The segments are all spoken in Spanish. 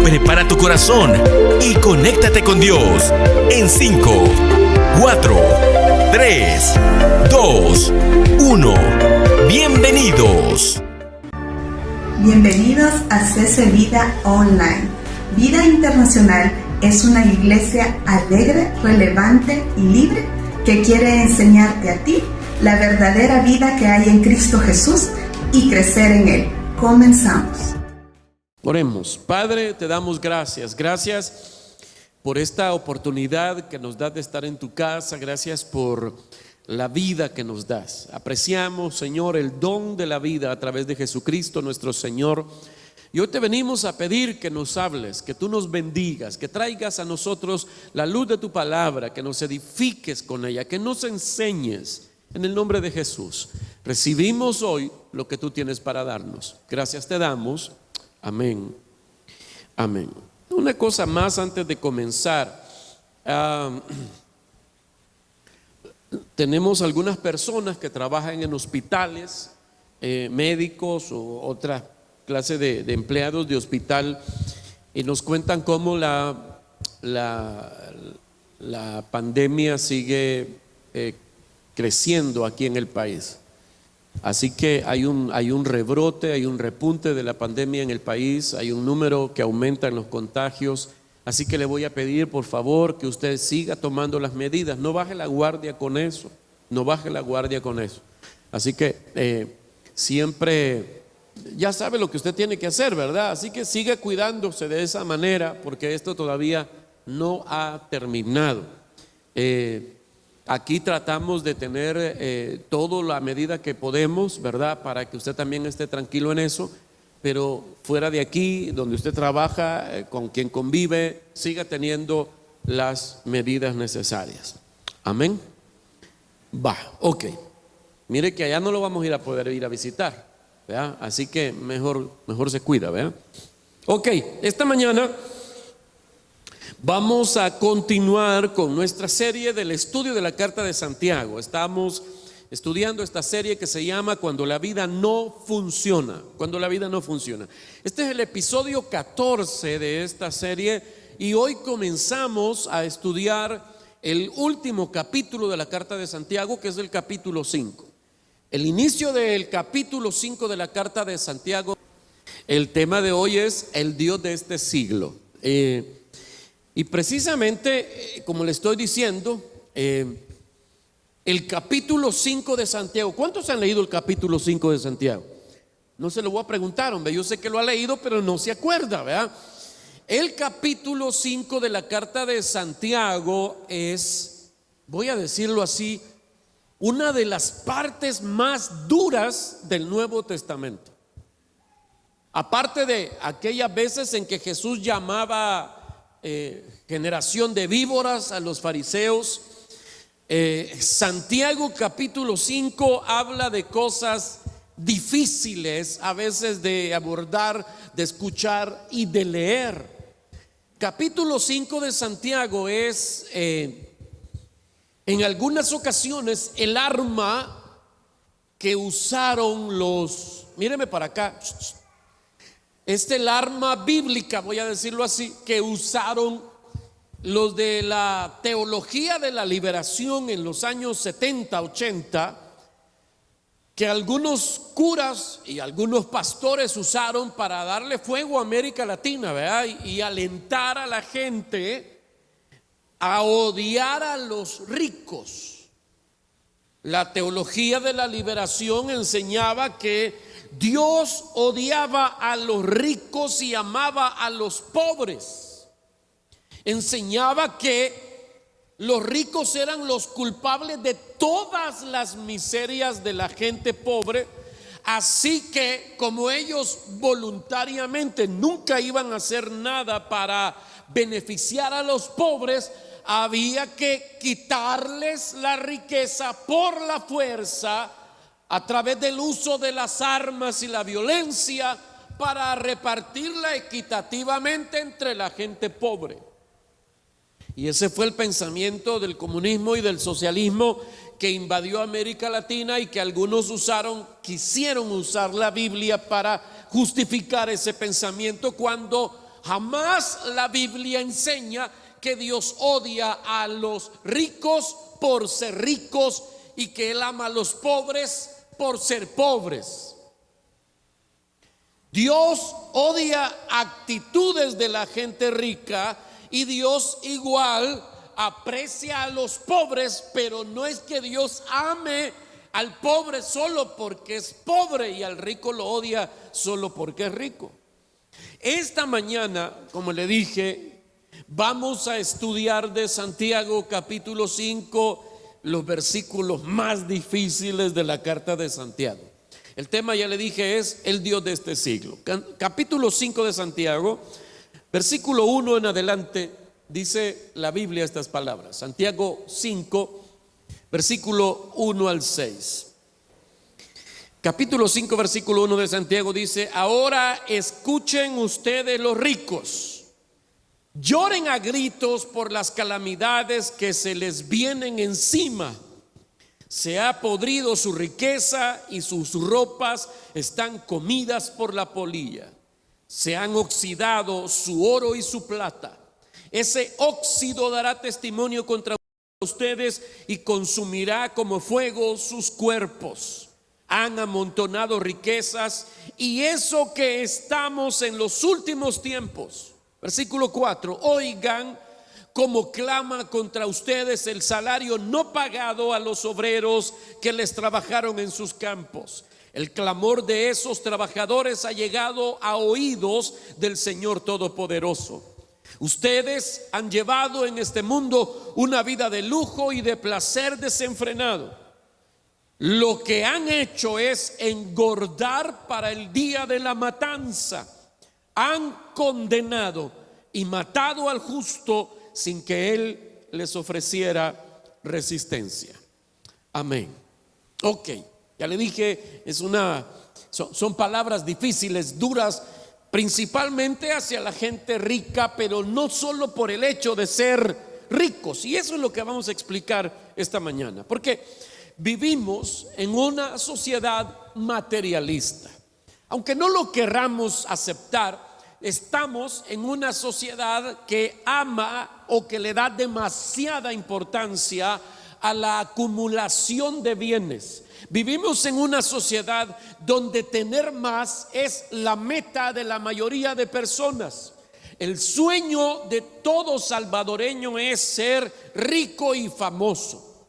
Prepara tu corazón y conéctate con Dios en 5, 4, 3, 2, 1. Bienvenidos. Bienvenidos a CC Vida Online. Vida Internacional es una iglesia alegre, relevante y libre que quiere enseñarte a ti la verdadera vida que hay en Cristo Jesús y crecer en Él. Comenzamos. Oremos. Padre, te damos gracias. Gracias por esta oportunidad que nos das de estar en tu casa. Gracias por la vida que nos das. Apreciamos, Señor, el don de la vida a través de Jesucristo nuestro Señor. Y hoy te venimos a pedir que nos hables, que tú nos bendigas, que traigas a nosotros la luz de tu palabra, que nos edifiques con ella, que nos enseñes en el nombre de Jesús. Recibimos hoy lo que tú tienes para darnos. Gracias te damos. Amén. Amén. Una cosa más antes de comenzar. Tenemos algunas personas que trabajan en hospitales, médicos o otra clase de empleados de hospital, y nos cuentan cómo la pandemia sigue creciendo aquí en el país. Así que hay un rebrote, hay un repunte de la pandemia en el país, hay un número que aumenta en los contagios. Así que le voy a pedir por favor que usted siga tomando las medidas, no baje la guardia con eso, no baje la guardia con eso. Así que siempre ya sabe lo que usted tiene que hacer, ¿verdad? Así que siga cuidándose de esa manera, porque esto todavía no ha terminado. Aquí tratamos de tener toda la medida que podemos, ¿verdad? Para que usted también esté tranquilo en eso. Pero fuera de aquí, donde usted trabaja, con quien convive, siga teniendo las medidas necesarias. Amén. Ok. Mire que allá no lo vamos a ir a poder ir a visitar, ¿verdad? Así que mejor se cuida, ¿verdad? Ok, esta mañana vamos a continuar con nuestra serie del estudio de la carta de Santiago. Estamos estudiando esta serie que se llama Cuando la vida no funciona. Cuando la vida no funciona. Este es el episodio 14 de esta serie y hoy comenzamos a estudiar el último capítulo de la carta de Santiago, que es el capítulo 5. El inicio del capítulo 5 de la carta de Santiago. El tema de hoy es el Dios de este siglo. Y precisamente, como le estoy diciendo, el capítulo 5 de Santiago. ¿Cuántos han leído el capítulo 5 de Santiago? No se lo voy a preguntar, hombre. Yo sé que lo ha leído, pero no se acuerda, ¿verdad? El capítulo 5 de la carta de Santiago es, voy a decirlo así, una de las partes más duras del Nuevo Testamento. Aparte de aquellas veces en que Jesús llamaba generación de víboras a los fariseos, Santiago capítulo 5 habla de cosas difíciles a veces de abordar, de escuchar y de leer. Capítulo 5 de Santiago es en algunas ocasiones el arma que usaron míreme para acá, es el arma bíblica, voy a decirlo así, que usaron los de la teología de la liberación en los años 70, 80, que algunos curas y algunos pastores usaron para darle fuego a América Latina, ¿verdad? Y alentar a la gente a odiar a los ricos. La teología de la liberación enseñaba que Dios odiaba a los ricos y amaba a los pobres. Enseñaba que los ricos eran los culpables de todas las miserias de la gente pobre. Así que como ellos voluntariamente nunca iban a hacer nada para beneficiar a los pobres, había que quitarles la riqueza por la fuerza a través del uso de las armas y la violencia para repartirla equitativamente entre la gente pobre. Y ese fue el pensamiento del comunismo y del socialismo que invadió América Latina y que algunos quisieron usar la Biblia para justificar ese pensamiento, cuando jamás la Biblia enseña que Dios odia a los ricos por ser ricos y que Él ama a los pobres por ser pobres. Dios odia actitudes de la gente rica y Dios igual aprecia a los pobres, pero no es que Dios ame al pobre solo porque es pobre y al rico lo odia solo porque es rico. Esta mañana, como le dije, vamos a estudiar de Santiago capítulo 5 los versículos más difíciles de la carta de Santiago. El tema, ya le dije, es el Dios de este siglo. Capítulo 5 de Santiago, versículo 1 en adelante, dice la Biblia estas palabras. Santiago 5, versículo 1 al 6. Capítulo 5, versículo 1 de Santiago dice: ahora escuchen ustedes los ricos, lloren a gritos por las calamidades que se les vienen encima. Se ha podrido su riqueza y sus ropas están comidas por la polilla. Se han oxidado su oro y su plata. Ese óxido dará testimonio contra ustedes y consumirá como fuego sus cuerpos. Han amontonado riquezas, y eso que estamos en los últimos tiempos. Versículo 4: oigan cómo clama contra ustedes el salario no pagado a los obreros que les trabajaron en sus campos. El clamor de esos trabajadores ha llegado a oídos del Señor Todopoderoso. Ustedes han llevado en este mundo una vida de lujo y de placer desenfrenado. Lo que han hecho es engordar para el día de la matanza. Han condenado y matado al justo sin que Él les ofreciera resistencia. Amén. Ok, ya le dije, son palabras difíciles, duras, principalmente hacia la gente rica, pero no solo por el hecho de ser ricos. Y eso es lo que vamos a explicar esta mañana, porque vivimos en una sociedad materialista. Aunque no lo querramos aceptar, estamos en una sociedad que ama o que le da demasiada importancia a la acumulación de bienes. Vivimos en una sociedad donde tener más es la meta de la mayoría de personas. El sueño de todo salvadoreño es ser rico y famoso.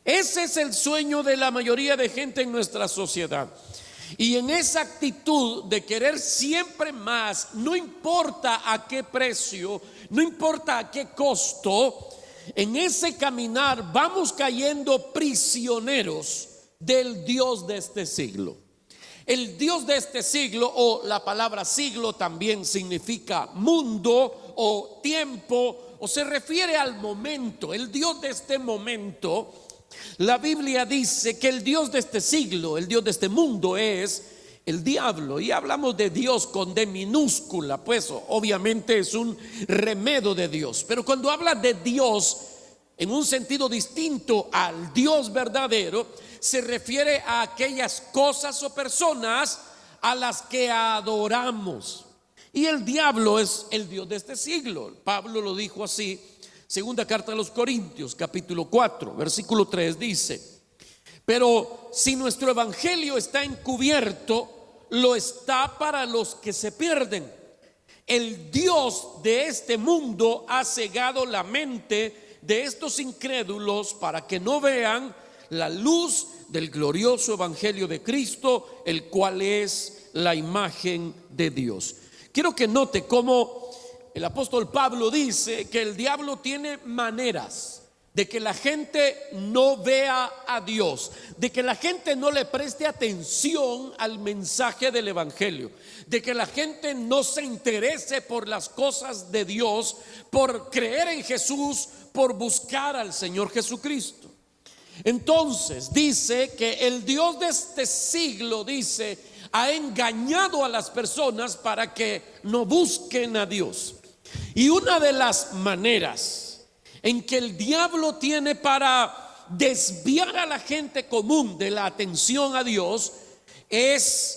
Ese es el sueño de la mayoría de gente en nuestra sociedad. Y en esa actitud de querer siempre más, no importa a qué precio, no importa a qué costo, en ese caminar vamos cayendo prisioneros del Dios de este siglo. El Dios de este siglo, o la palabra siglo también significa mundo o tiempo, o se refiere al momento. El Dios de este momento, la Biblia dice que el Dios de este siglo, el Dios de este mundo es el diablo. Y hablamos de Dios con D minúscula, pues obviamente es un remedio de Dios. Pero cuando habla de Dios en un sentido distinto al Dios verdadero, se refiere a aquellas cosas o personas a las que adoramos. Y el diablo es el Dios de este siglo. Pablo lo dijo así. Segunda carta a los Corintios, capítulo 4, versículo 3 dice: pero si nuestro evangelio está encubierto, lo está para los que se pierden. El Dios de este mundo ha cegado la mente de estos incrédulos para que no vean la luz del glorioso evangelio de Cristo, el cual es la imagen de Dios. Quiero que note cómo el apóstol Pablo dice que el diablo tiene maneras de que la gente no vea a Dios, de que la gente no le preste atención al mensaje del evangelio, de que la gente no se interese por las cosas de Dios, por creer en Jesús, por buscar al Señor Jesucristo. Entonces dice que el Dios de este siglo, dice, ha engañado a las personas para que no busquen a Dios. Y una de las maneras en que el diablo tiene para desviar a la gente común de la atención a Dios es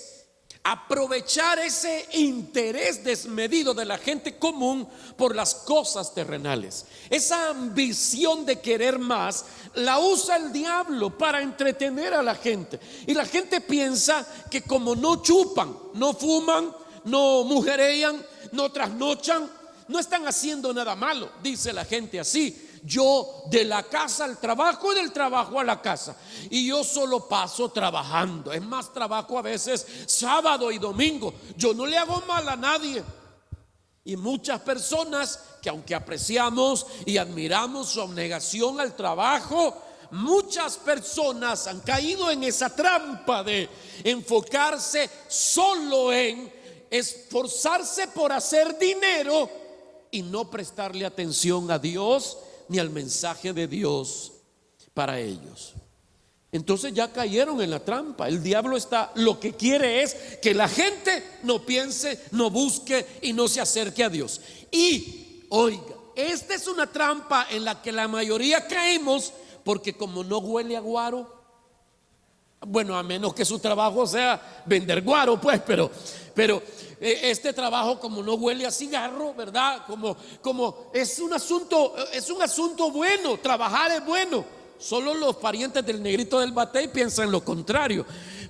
aprovechar ese interés desmedido de la gente común por las cosas terrenales. Esa ambición de querer más la usa el diablo para entretener a la gente. Y la gente piensa que como no chupan, no fuman, no mujerean, no trasnochan, no están haciendo nada malo. Dice la gente así: yo de la casa al trabajo y del trabajo a la casa, y yo solo paso trabajando. Es más, trabajo a veces sábado y domingo. Yo no le hago mal a nadie. Y muchas personas que, aunque apreciamos y admiramos su abnegación al trabajo, muchas personas han caído en esa trampa de enfocarse solo en esforzarse por hacer dinero y no prestarle atención a Dios ni al mensaje de Dios para ellos. Entonces ya cayeron en la trampa. El diablo lo que quiere es que la gente no piense, no busque y no se acerque a Dios. Y oiga, esta es una trampa en la que la mayoría caemos, porque como no huele a guaro, bueno, a menos que su trabajo sea vender guaro, pues, pero este trabajo, como no huele a cigarro, ¿verdad? Como es un asunto bueno, trabajar es bueno. Solo los parientes del negrito del batey piensan lo contrario,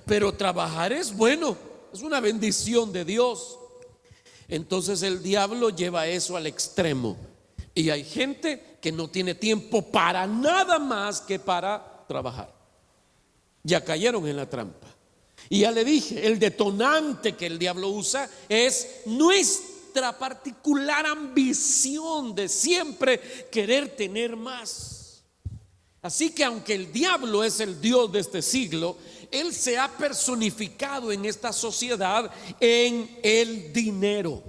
pero trabajar es bueno, es una bendición de Dios. Entonces el diablo lleva eso al extremo, y hay gente que no tiene tiempo para nada más que para trabajar. Ya cayeron en la trampa. Y ya le dije, el detonante que el diablo usa es nuestra particular ambición de siempre querer tener más. Así que aunque el diablo es el Dios de este siglo, él se ha personificado en esta sociedad en el dinero.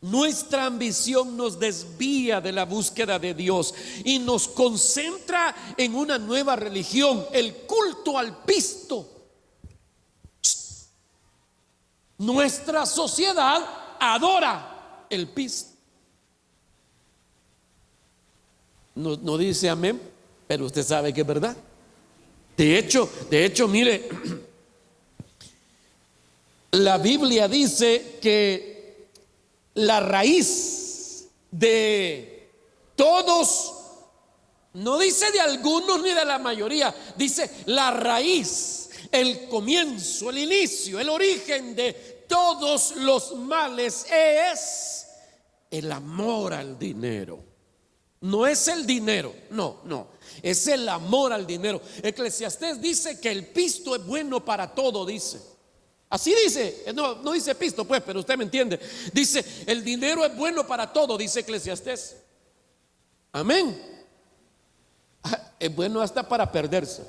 Nuestra ambición nos desvía de la búsqueda de Dios y nos concentra en una nueva religión, el culto al pisto. Nuestra sociedad adora el pisto. No dice amén, pero usted sabe que es verdad. De hecho, mire, la Biblia dice que la raíz de todos, no dice de algunos ni de la mayoría, dice la raíz, el comienzo, el inicio, el origen de todos los males es el amor al dinero. No es el dinero, no, es el amor al dinero. Eclesiastés dice que el pisto es bueno para todo, dice. Así dice, no dice pisto, pues, pero usted me entiende. Dice, el dinero es bueno para todo, dice Eclesiastés. Amén. Es bueno hasta para perderse.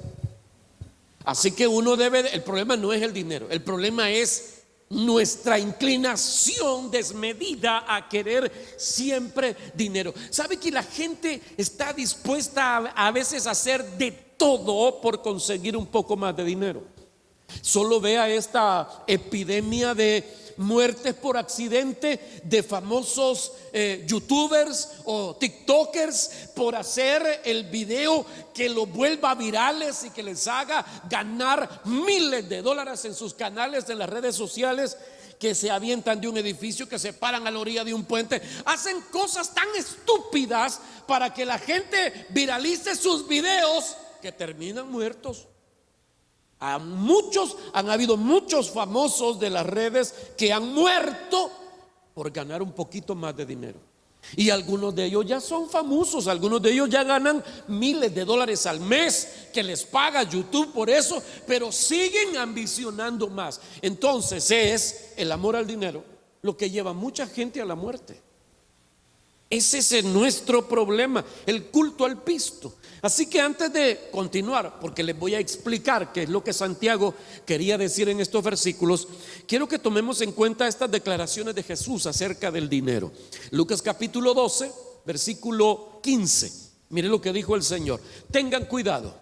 Así que el problema no es el dinero, el problema es nuestra inclinación desmedida a querer siempre dinero. ¿Sabe que la gente está dispuesta a veces a hacer de todo por conseguir un poco más de dinero? Solo vea esta epidemia de muertes por accidente de famosos youtubers o tiktokers por hacer el video que los vuelva virales y que les haga ganar miles de dólares en sus canales de las redes sociales, que se avientan de un edificio, que se paran a la orilla de un puente. Hacen cosas tan estúpidas para que la gente viralice sus videos que terminan muertos. Han habido muchos famosos de las redes que han muerto por ganar un poquito más de dinero. Y algunos de ellos ya son famosos, algunos de ellos ya ganan miles de dólares al mes que les paga YouTube por eso, pero siguen ambicionando más. Entonces es el amor al dinero lo que lleva a mucha gente a la muerte. Ese es nuestro problema, el culto al pisto. Así que antes de continuar, porque les voy a explicar qué es lo que Santiago quería decir en estos versículos, quiero que tomemos en cuenta estas declaraciones de Jesús acerca del dinero. Lucas capítulo 12, versículo 15. Mire lo que dijo el Señor: tengan cuidado,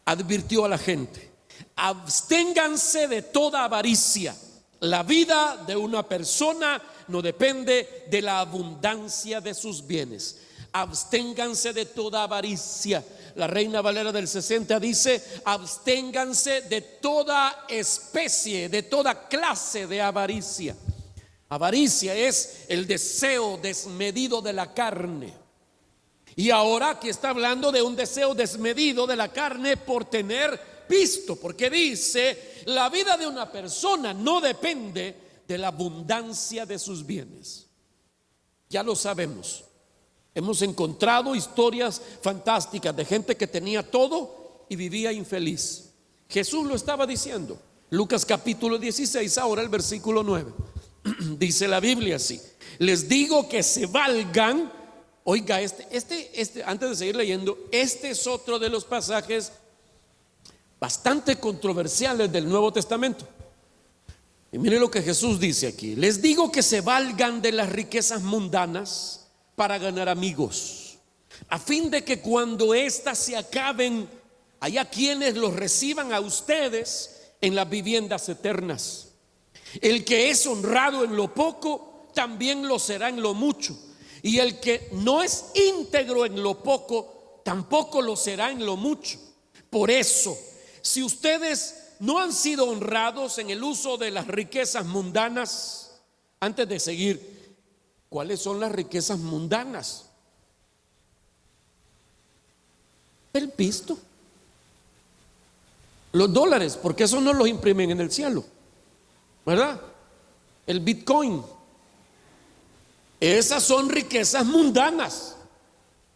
advirtió a la gente: absténganse de toda avaricia. La vida de una persona no depende de la abundancia de sus bienes. Absténganse de toda avaricia. La Reina Valera del 60 dice: absténganse de toda especie, de toda clase de avaricia. Avaricia es el deseo desmedido de la carne. Y ahora aquí está hablando de un deseo desmedido de la carne por tener visto, porque dice: la vida de una persona no depende de la abundancia de sus bienes. Ya lo sabemos. Hemos encontrado historias fantásticas de gente que tenía todo y vivía infeliz. Jesús lo estaba diciendo. Lucas capítulo 16, ahora el versículo 9. Dice la Biblia así: les digo que se valgan. Oiga, antes de seguir leyendo, este es otro de los pasajes bastante controversiales del Nuevo Testamento. Y mire lo que Jesús dice aquí: les digo que se valgan de las riquezas mundanas para ganar amigos, a fin de que cuando éstas se acaben, haya quienes los reciban a ustedes en las viviendas eternas. El que es honrado en lo poco, también lo será en lo mucho. Y el que no es íntegro en lo poco, tampoco lo será en lo mucho. Por eso, si ustedes no han sido honrados en el uso de las riquezas mundanas, antes de seguir, ¿cuáles son las riquezas mundanas? El pisto, los dólares, porque eso no los imprimen en el cielo, ¿verdad? El Bitcoin. Esas son riquezas mundanas.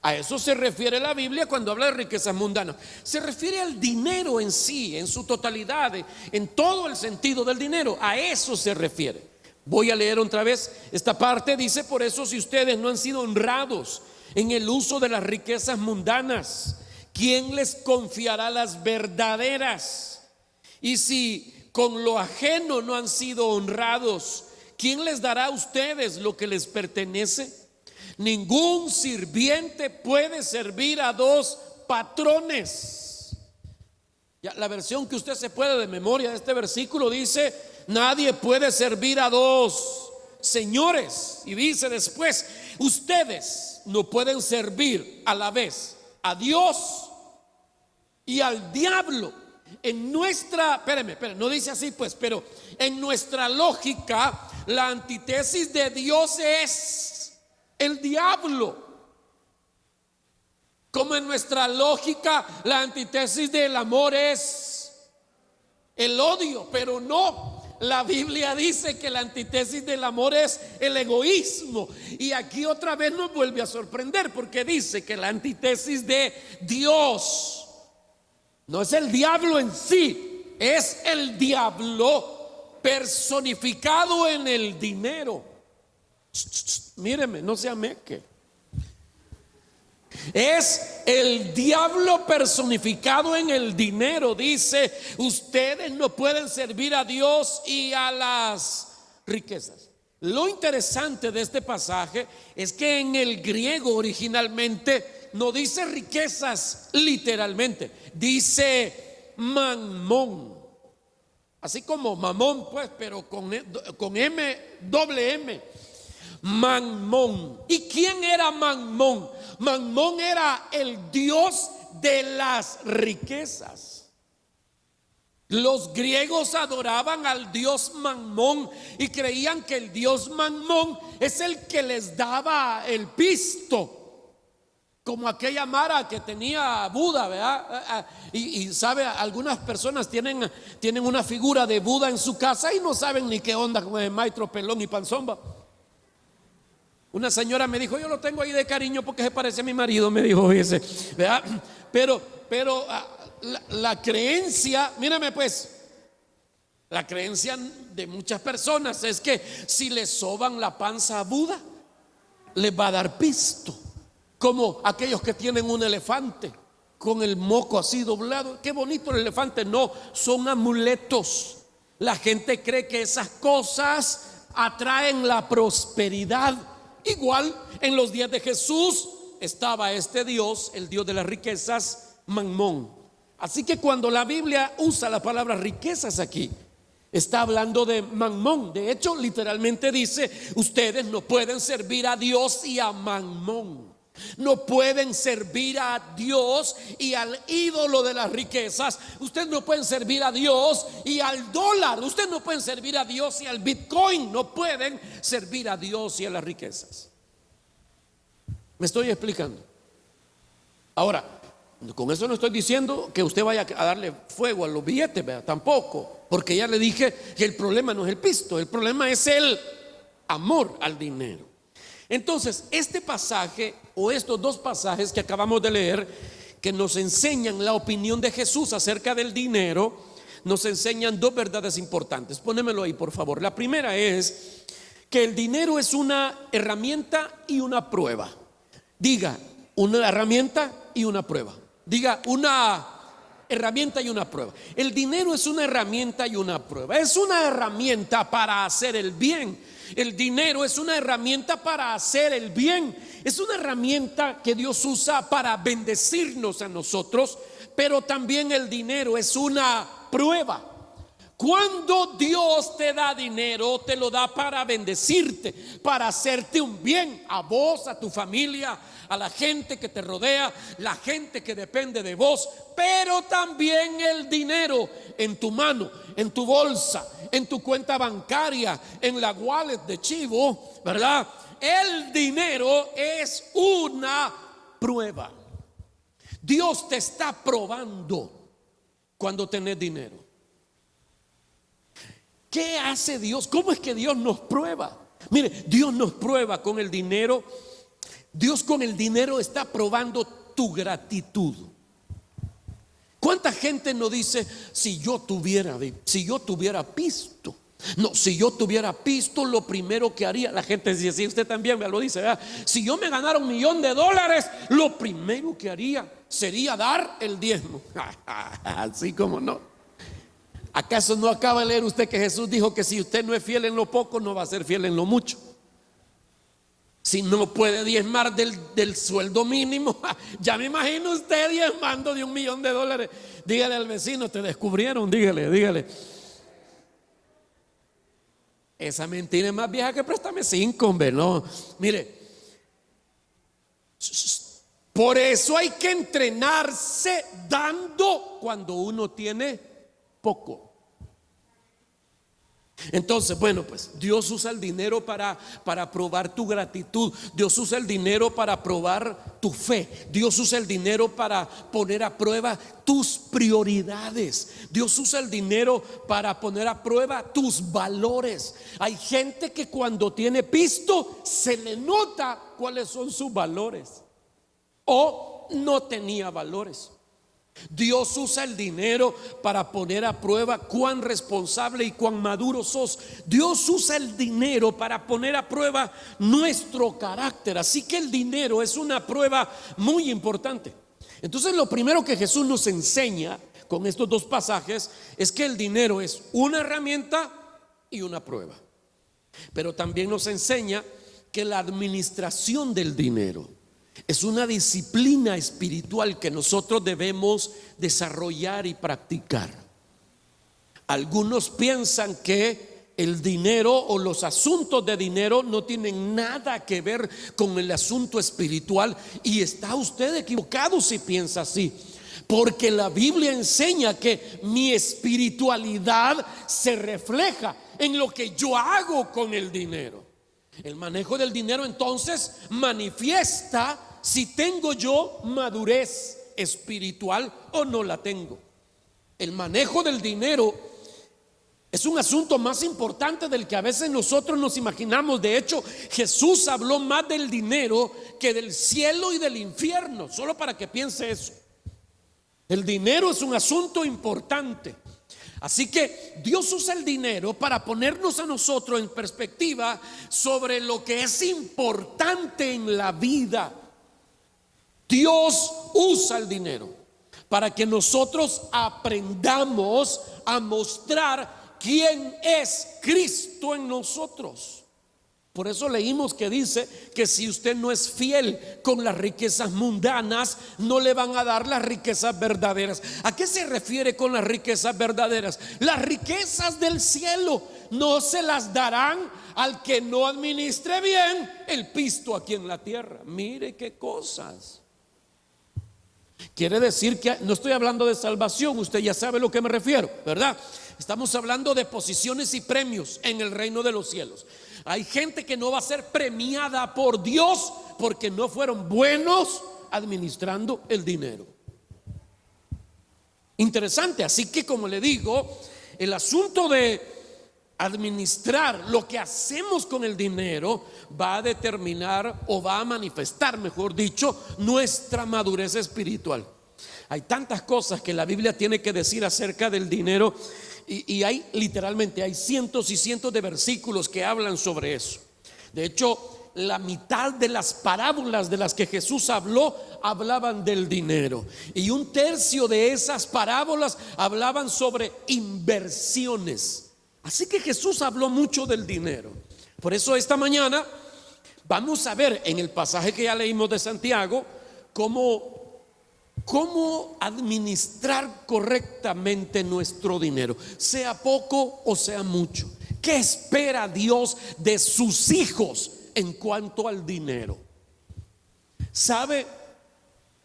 A eso se refiere la Biblia cuando habla de riquezas mundanas. Se refiere al dinero en sí, en su totalidad, en todo el sentido del dinero. A eso se refiere. Voy a leer otra vez esta parte. Dice: por eso, si ustedes no han sido honrados en el uso de las riquezas mundanas, ¿quién les confiará las verdaderas? Y si con lo ajeno no han sido honrados, ¿quién les dará a ustedes lo que les pertenece? Ningún sirviente puede servir a dos patrones. Ya, la versión que usted se puede de memoria de este versículo dice: nadie puede servir a dos señores. Y dice después: ustedes no pueden servir a la vez a Dios y al diablo. En nuestra, espérame, no dice así pues, pero en nuestra lógica, la antítesis de Dios es el diablo. Como en nuestra lógica, la antítesis del amor es el odio, pero no. La Biblia dice que la antítesis del amor es el egoísmo. Y aquí otra vez nos vuelve a sorprender, porque dice que la antítesis de Dios no es el diablo en sí, es el diablo personificado en el dinero. Míreme, no se ameque. Es el diablo personificado en el dinero. Dice: ustedes no pueden servir a Dios y a las riquezas. Lo interesante de este pasaje es que en el griego originalmente no dice riquezas literalmente, dice mamón, así como mamón pues, pero con M, doble M. Mamón. ¿Y quién era Mamón? Mamón era el dios de las riquezas. Los griegos adoraban al dios Mamón y creían que el dios Mamón es el que les daba el pisto, como aquella Mara que tenía Buda, ¿verdad? Y sabe, algunas personas tienen una figura de Buda en su casa y no saben ni qué onda con el maestro pelón y panzomba. Una señora me dijo: yo lo tengo ahí de cariño porque se parece a mi marido, me dijo ese, ¿verdad? Pero la creencia, mírame pues, la creencia de muchas personas es que si le soban la panza a Buda, les va a dar pisto. Como aquellos que tienen un elefante con el moco así doblado. Qué bonito el elefante. No, son amuletos. La gente cree que esas cosas atraen la prosperidad. Igual en los días de Jesús estaba este Dios, el Dios de las riquezas, Mamón. Así que cuando la Biblia usa la palabra riquezas aquí, está hablando de Mamón. De hecho, literalmente dice: ustedes no pueden servir a Dios y a Mamón. No pueden servir a Dios y al ídolo de las riquezas. Ustedes no pueden servir a Dios y al dólar. Ustedes no pueden servir a Dios y al Bitcoin. No pueden servir a Dios y a las riquezas. ¿Me estoy explicando? Ahora, con eso no estoy diciendo que usted vaya a darle fuego a los billetes, ¿verdad? Tampoco, porque ya le dije que el problema no es el pisto, el problema es el amor al dinero. Entonces, este pasaje o estos dos pasajes que acabamos de leer, que nos enseñan la opinión de Jesús acerca del dinero, nos enseñan dos verdades importantes. Pónemelo ahí, por favor. La primera es que el dinero es una herramienta y una prueba. Diga, una herramienta y una prueba. Diga, una herramienta y una prueba. El dinero es una herramienta y una prueba. Es una herramienta para hacer el bien. El dinero es una herramienta para hacer el bien. Es una herramienta que Dios usa para bendecirnos a nosotros. Pero también el dinero es una prueba. Cuando Dios te da dinero, te lo da para bendecirte, para hacerte un bien a vos, a tu familia, a la gente que te rodea, la gente que depende de vos. Pero también el dinero en tu mano, en tu bolsa, en tu cuenta bancaria, en la wallet de Chivo, ¿verdad? El dinero es una prueba. Dios te está probando cuando tenés dinero. ¿Qué hace Dios? ¿Cómo es que Dios nos prueba? Mire, Dios nos prueba con el dinero. Dios con el dinero está probando tu gratitud. ¿Cuánta gente no dice: si yo tuviera pisto? No, si yo tuviera pisto, lo primero que haría. La gente dice: sí, usted también me lo dice, ¿verdad? Si yo me ganara $1,000,000, lo primero que haría sería dar el diezmo. Así como no. ¿Acaso no acaba de leer usted que Jesús dijo que si usted no es fiel en lo poco, no va a ser fiel en lo mucho? Si no puede diezmar del sueldo mínimo, ya me imagino usted diezmando de $1,000,000. Dígale al vecino: te descubrieron, dígale. Esa mentira es más vieja que préstame 5, hombre, no. Mire, por eso hay que entrenarse dando cuando uno tiene poco. Entonces, bueno, pues Dios usa el dinero para probar tu gratitud. Dios usa el dinero para probar tu fe. Dios usa el dinero para poner a prueba tus prioridades. Dios usa el dinero para poner a prueba tus valores. Hay gente que cuando tiene pisto se le nota cuáles son sus valores, o no tenía valores. Dios usa el dinero para poner a prueba cuán responsable y cuán maduro sos. Dios usa el dinero para poner a prueba nuestro carácter. Así que el dinero es una prueba muy importante. Entonces, lo primero que Jesús nos enseña con estos dos pasajes es que el dinero es una herramienta y una prueba. Pero también nos enseña que la administración del dinero es una disciplina espiritual que nosotros debemos desarrollar y practicar. Algunos piensan que el dinero o los asuntos de dinero no tienen nada que ver con el asunto espiritual, y está usted equivocado si piensa así, porque la Biblia enseña que mi espiritualidad se refleja en lo que yo hago con el dinero. El manejo del dinero entonces manifiesta si tengo yo madurez espiritual o no la tengo. El manejo del dinero es un asunto más importante del que a veces nosotros nos imaginamos. De hecho, Jesús habló más del dinero que del cielo y del infierno, solo para que piense eso. El dinero es un asunto importante. Así que Dios usa el dinero para ponernos a nosotros en perspectiva sobre lo que es importante en la vida. Dios usa el dinero para que nosotros aprendamos a mostrar quién es Cristo en nosotros. Por eso leímos que dice que si usted no es fiel con las riquezas mundanas, no le van a dar las riquezas verdaderas. ¿A qué se refiere con las riquezas verdaderas? Las riquezas del cielo no se las darán al que no administre bien el pisto aquí en la tierra. Mire qué cosas. Quiere decir que no estoy hablando de salvación, usted ya sabe a lo que me refiero, ¿verdad? Estamos hablando de posiciones y premios en el reino de los cielos. Hay gente que no va a ser premiada por Dios porque no fueron buenos administrando el dinero. Interesante, así que como le digo, el asunto de administrar lo que hacemos con el dinero va a determinar o va a manifestar, mejor dicho, nuestra madurez espiritual. Hay tantas cosas que la Biblia tiene que decir acerca del dinero y hay literalmente, hay cientos y cientos de versículos que hablan sobre eso. De hecho, la mitad de las parábolas de las que Jesús habló hablaban del dinero, y un tercio de esas parábolas hablaban sobre inversiones. Así que Jesús habló mucho del dinero. Por eso esta mañana vamos a ver en el pasaje que ya leímos de Santiago cómo administrar correctamente nuestro dinero, sea poco o sea mucho. ¿Qué espera Dios de sus hijos en cuanto al dinero? ¿Sabe?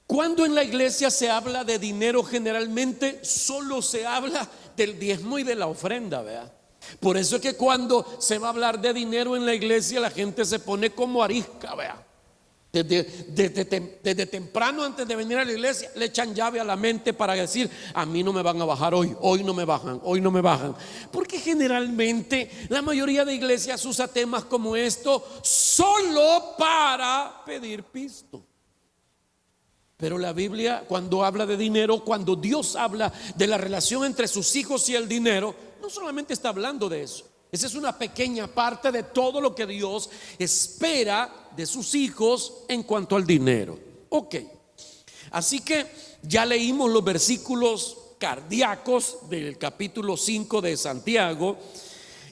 Cuando en la iglesia se habla de dinero, generalmente solo se habla del diezmo y de la ofrenda, ¿verdad? Por eso es que cuando se va a hablar de dinero en la iglesia, la gente se pone como arisca, ¿verdad? Desde temprano, antes de venir a la iglesia, le echan llave a la mente para decir: a mí no me van a bajar hoy no me bajan, hoy no me bajan. Porque generalmente la mayoría de iglesias usa temas como esto solo para pedir pisto. Pero la Biblia, cuando habla de dinero, cuando Dios habla de la relación entre sus hijos y el dinero, no solamente está hablando de eso. Esa es una pequeña parte de todo lo que Dios espera de sus hijos en cuanto al dinero. Ok, así que ya leímos los versículos cardíacos del capítulo 5 de Santiago,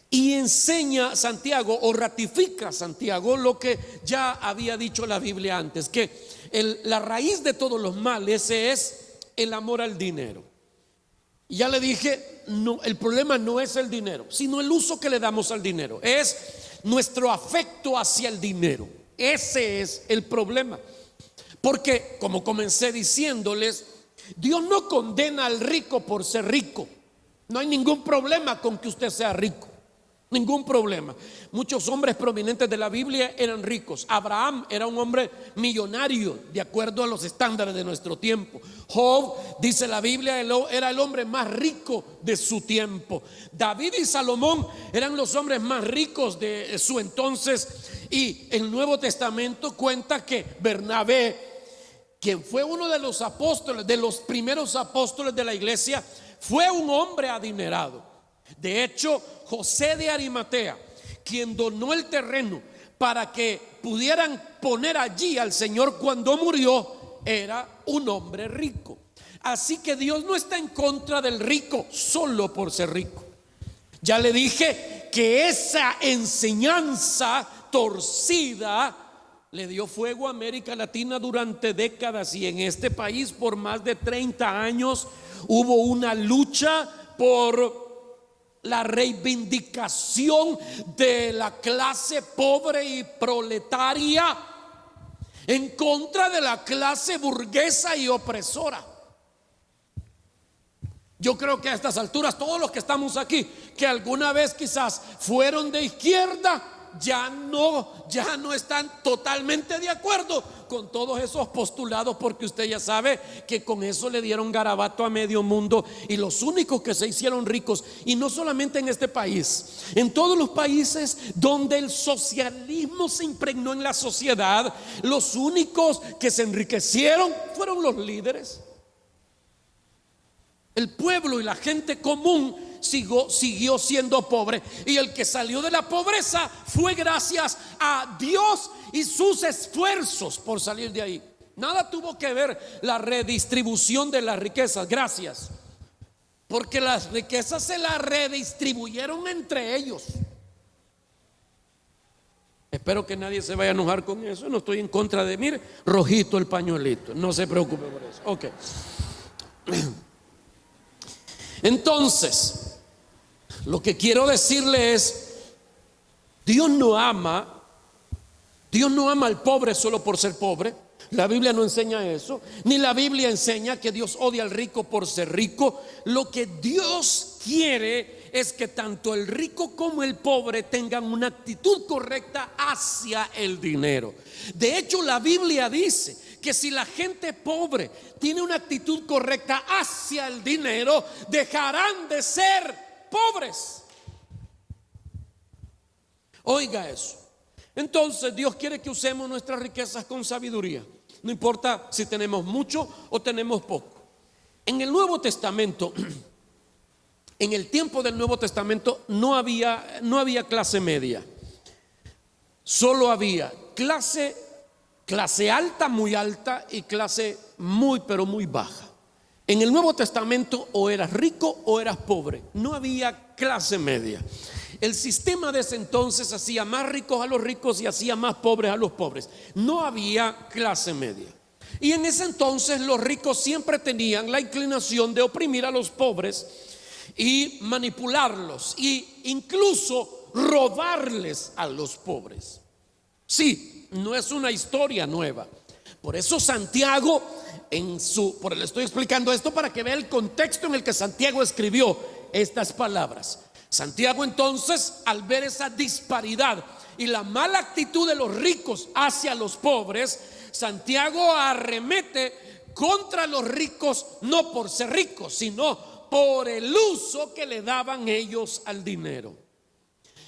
y enseña Santiago o ratifica Santiago lo que ya había dicho la Biblia antes, que la raíz de todos los males es el amor al dinero. Y ya le dije, no, el problema no es el dinero, sino el uso que le damos al dinero. Es nuestro afecto hacia el dinero. Ese es el problema. Porque, como comencé diciéndoles, Dios no condena al rico por ser rico. No hay ningún problema con que usted sea rico. Ningún problema. Muchos hombres prominentes de la Biblia eran ricos. Abraham era un hombre millonario de acuerdo a los estándares de nuestro tiempo. Job, dice la Biblia, era el hombre más rico de su tiempo. David y Salomón eran los hombres más ricos de su entonces. Y el Nuevo Testamento cuenta que Bernabé, quien fue uno de los apóstoles, de los primeros apóstoles de la iglesia, fue un hombre adinerado. De hecho, José de Arimatea, quien donó el terreno para que pudieran poner allí al Señor cuando murió, era un hombre rico. Así que Dios no está en contra del rico solo por ser rico. Ya le dije que esa enseñanza torcida le dio fuego a América Latina durante décadas, y en este país por más de 30 años hubo una lucha por la reivindicación de la clase pobre y proletaria en contra de la clase burguesa y opresora. Yo creo que a estas alturas todos los que estamos aquí, que alguna vez quizás fueron de izquierda, ya no están totalmente de acuerdo con todos esos postulados, porque usted ya sabe que con eso le dieron garabato a medio mundo, y los únicos que se hicieron ricos, y no solamente en este país, en todos los países donde el socialismo se impregnó en la sociedad, los únicos que se enriquecieron fueron los líderes. El pueblo y la gente común siguió siendo pobre, y el que salió de la pobreza fue gracias a Dios y sus esfuerzos por salir de ahí. Nada tuvo que ver la redistribución de las riquezas, gracias, porque las riquezas se las redistribuyeron entre ellos. Espero que nadie se vaya a enojar con eso. No estoy en contra de, mire, rojito el pañuelito. No se preocupe por eso. Ok. Entonces, lo que quiero decirle es, Dios no ama al pobre solo por ser pobre. La Biblia no enseña eso, ni la Biblia enseña que Dios odia al rico por ser rico. Lo que Dios quiere es que tanto el rico como el pobre tengan una actitud correcta hacia el dinero. De hecho, la Biblia dice que si la gente pobre tiene una actitud correcta hacia el dinero, dejarán de ser pobres. Oiga eso. Entonces Dios quiere que usemos nuestras riquezas con sabiduría. No importa si tenemos mucho o tenemos poco. En el Nuevo Testamento, en el tiempo del Nuevo Testamento no había clase media. Solo había clase alta, muy alta, y clase muy pero muy baja. En el Nuevo Testamento o eras rico o eras pobre. No había clase media. El sistema de ese entonces hacía más ricos a los ricos y hacía más pobres a los pobres. No había clase media. Y en ese entonces los ricos siempre tenían la inclinación de oprimir a los pobres y manipularlos e incluso robarles a los pobres. Sí, no es una historia nueva. Por eso Santiago, le estoy explicando esto para que vea el contexto en el que Santiago escribió estas palabras. Santiago entonces, al ver esa disparidad y la mala actitud de los ricos hacia los pobres, Santiago arremete contra los ricos no por ser ricos, sino por el uso que le daban ellos al dinero.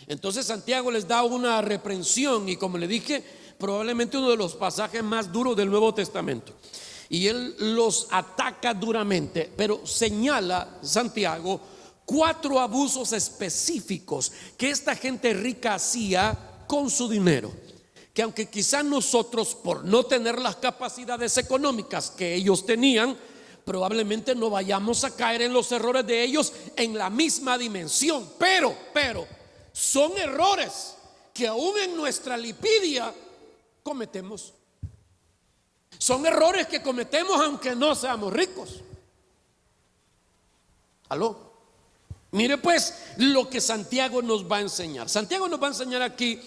Entonces Santiago les da una reprensión y, como le dije, probablemente uno de los pasajes más duros del Nuevo Testamento. Y él los ataca duramente, pero señala Santiago 4 abusos específicos que esta gente rica hacía con su dinero, que aunque quizás nosotros, por no tener las capacidades económicas que ellos tenían, probablemente no vayamos a caer en los errores de ellos en la misma dimensión, pero son errores que aún en nuestra lipidia cometemos. Son errores que cometemos aunque no seamos ricos. ¿Aló? Mire pues lo que Santiago nos va a enseñar. Santiago nos va a enseñar aquí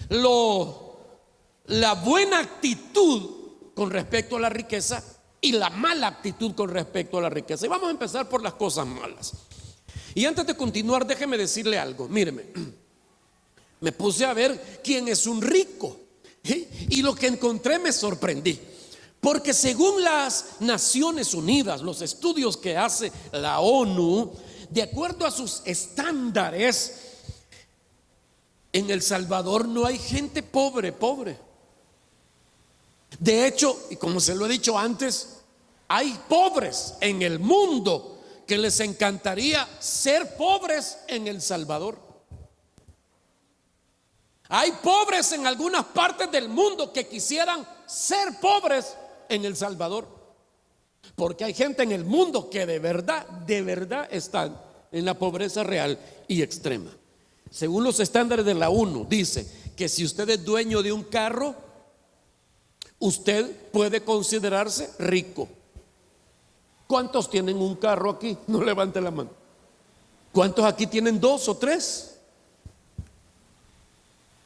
la buena actitud con respecto a la riqueza y la mala actitud con respecto a la riqueza. Y vamos a empezar por las cosas malas. Y antes de continuar, déjeme decirle algo. Míreme, me puse a ver quién es un rico y lo que encontré me sorprendí. Porque según las Naciones Unidas, los estudios que hace la ONU, de acuerdo a sus estándares, en El Salvador no hay gente pobre. De hecho, y como se lo he dicho antes, hay pobres en el mundo que les encantaría ser pobres en El Salvador. Hay pobres en algunas partes del mundo que quisieran ser pobres en El Salvador. Porque hay gente en el mundo que de verdad están en la pobreza real y extrema. Según los estándares de la ONU, dice que si usted es dueño de un carro, usted puede considerarse rico. ¿Cuántos tienen un carro aquí? No levante la mano. ¿Cuántos aquí tienen 2 o 3?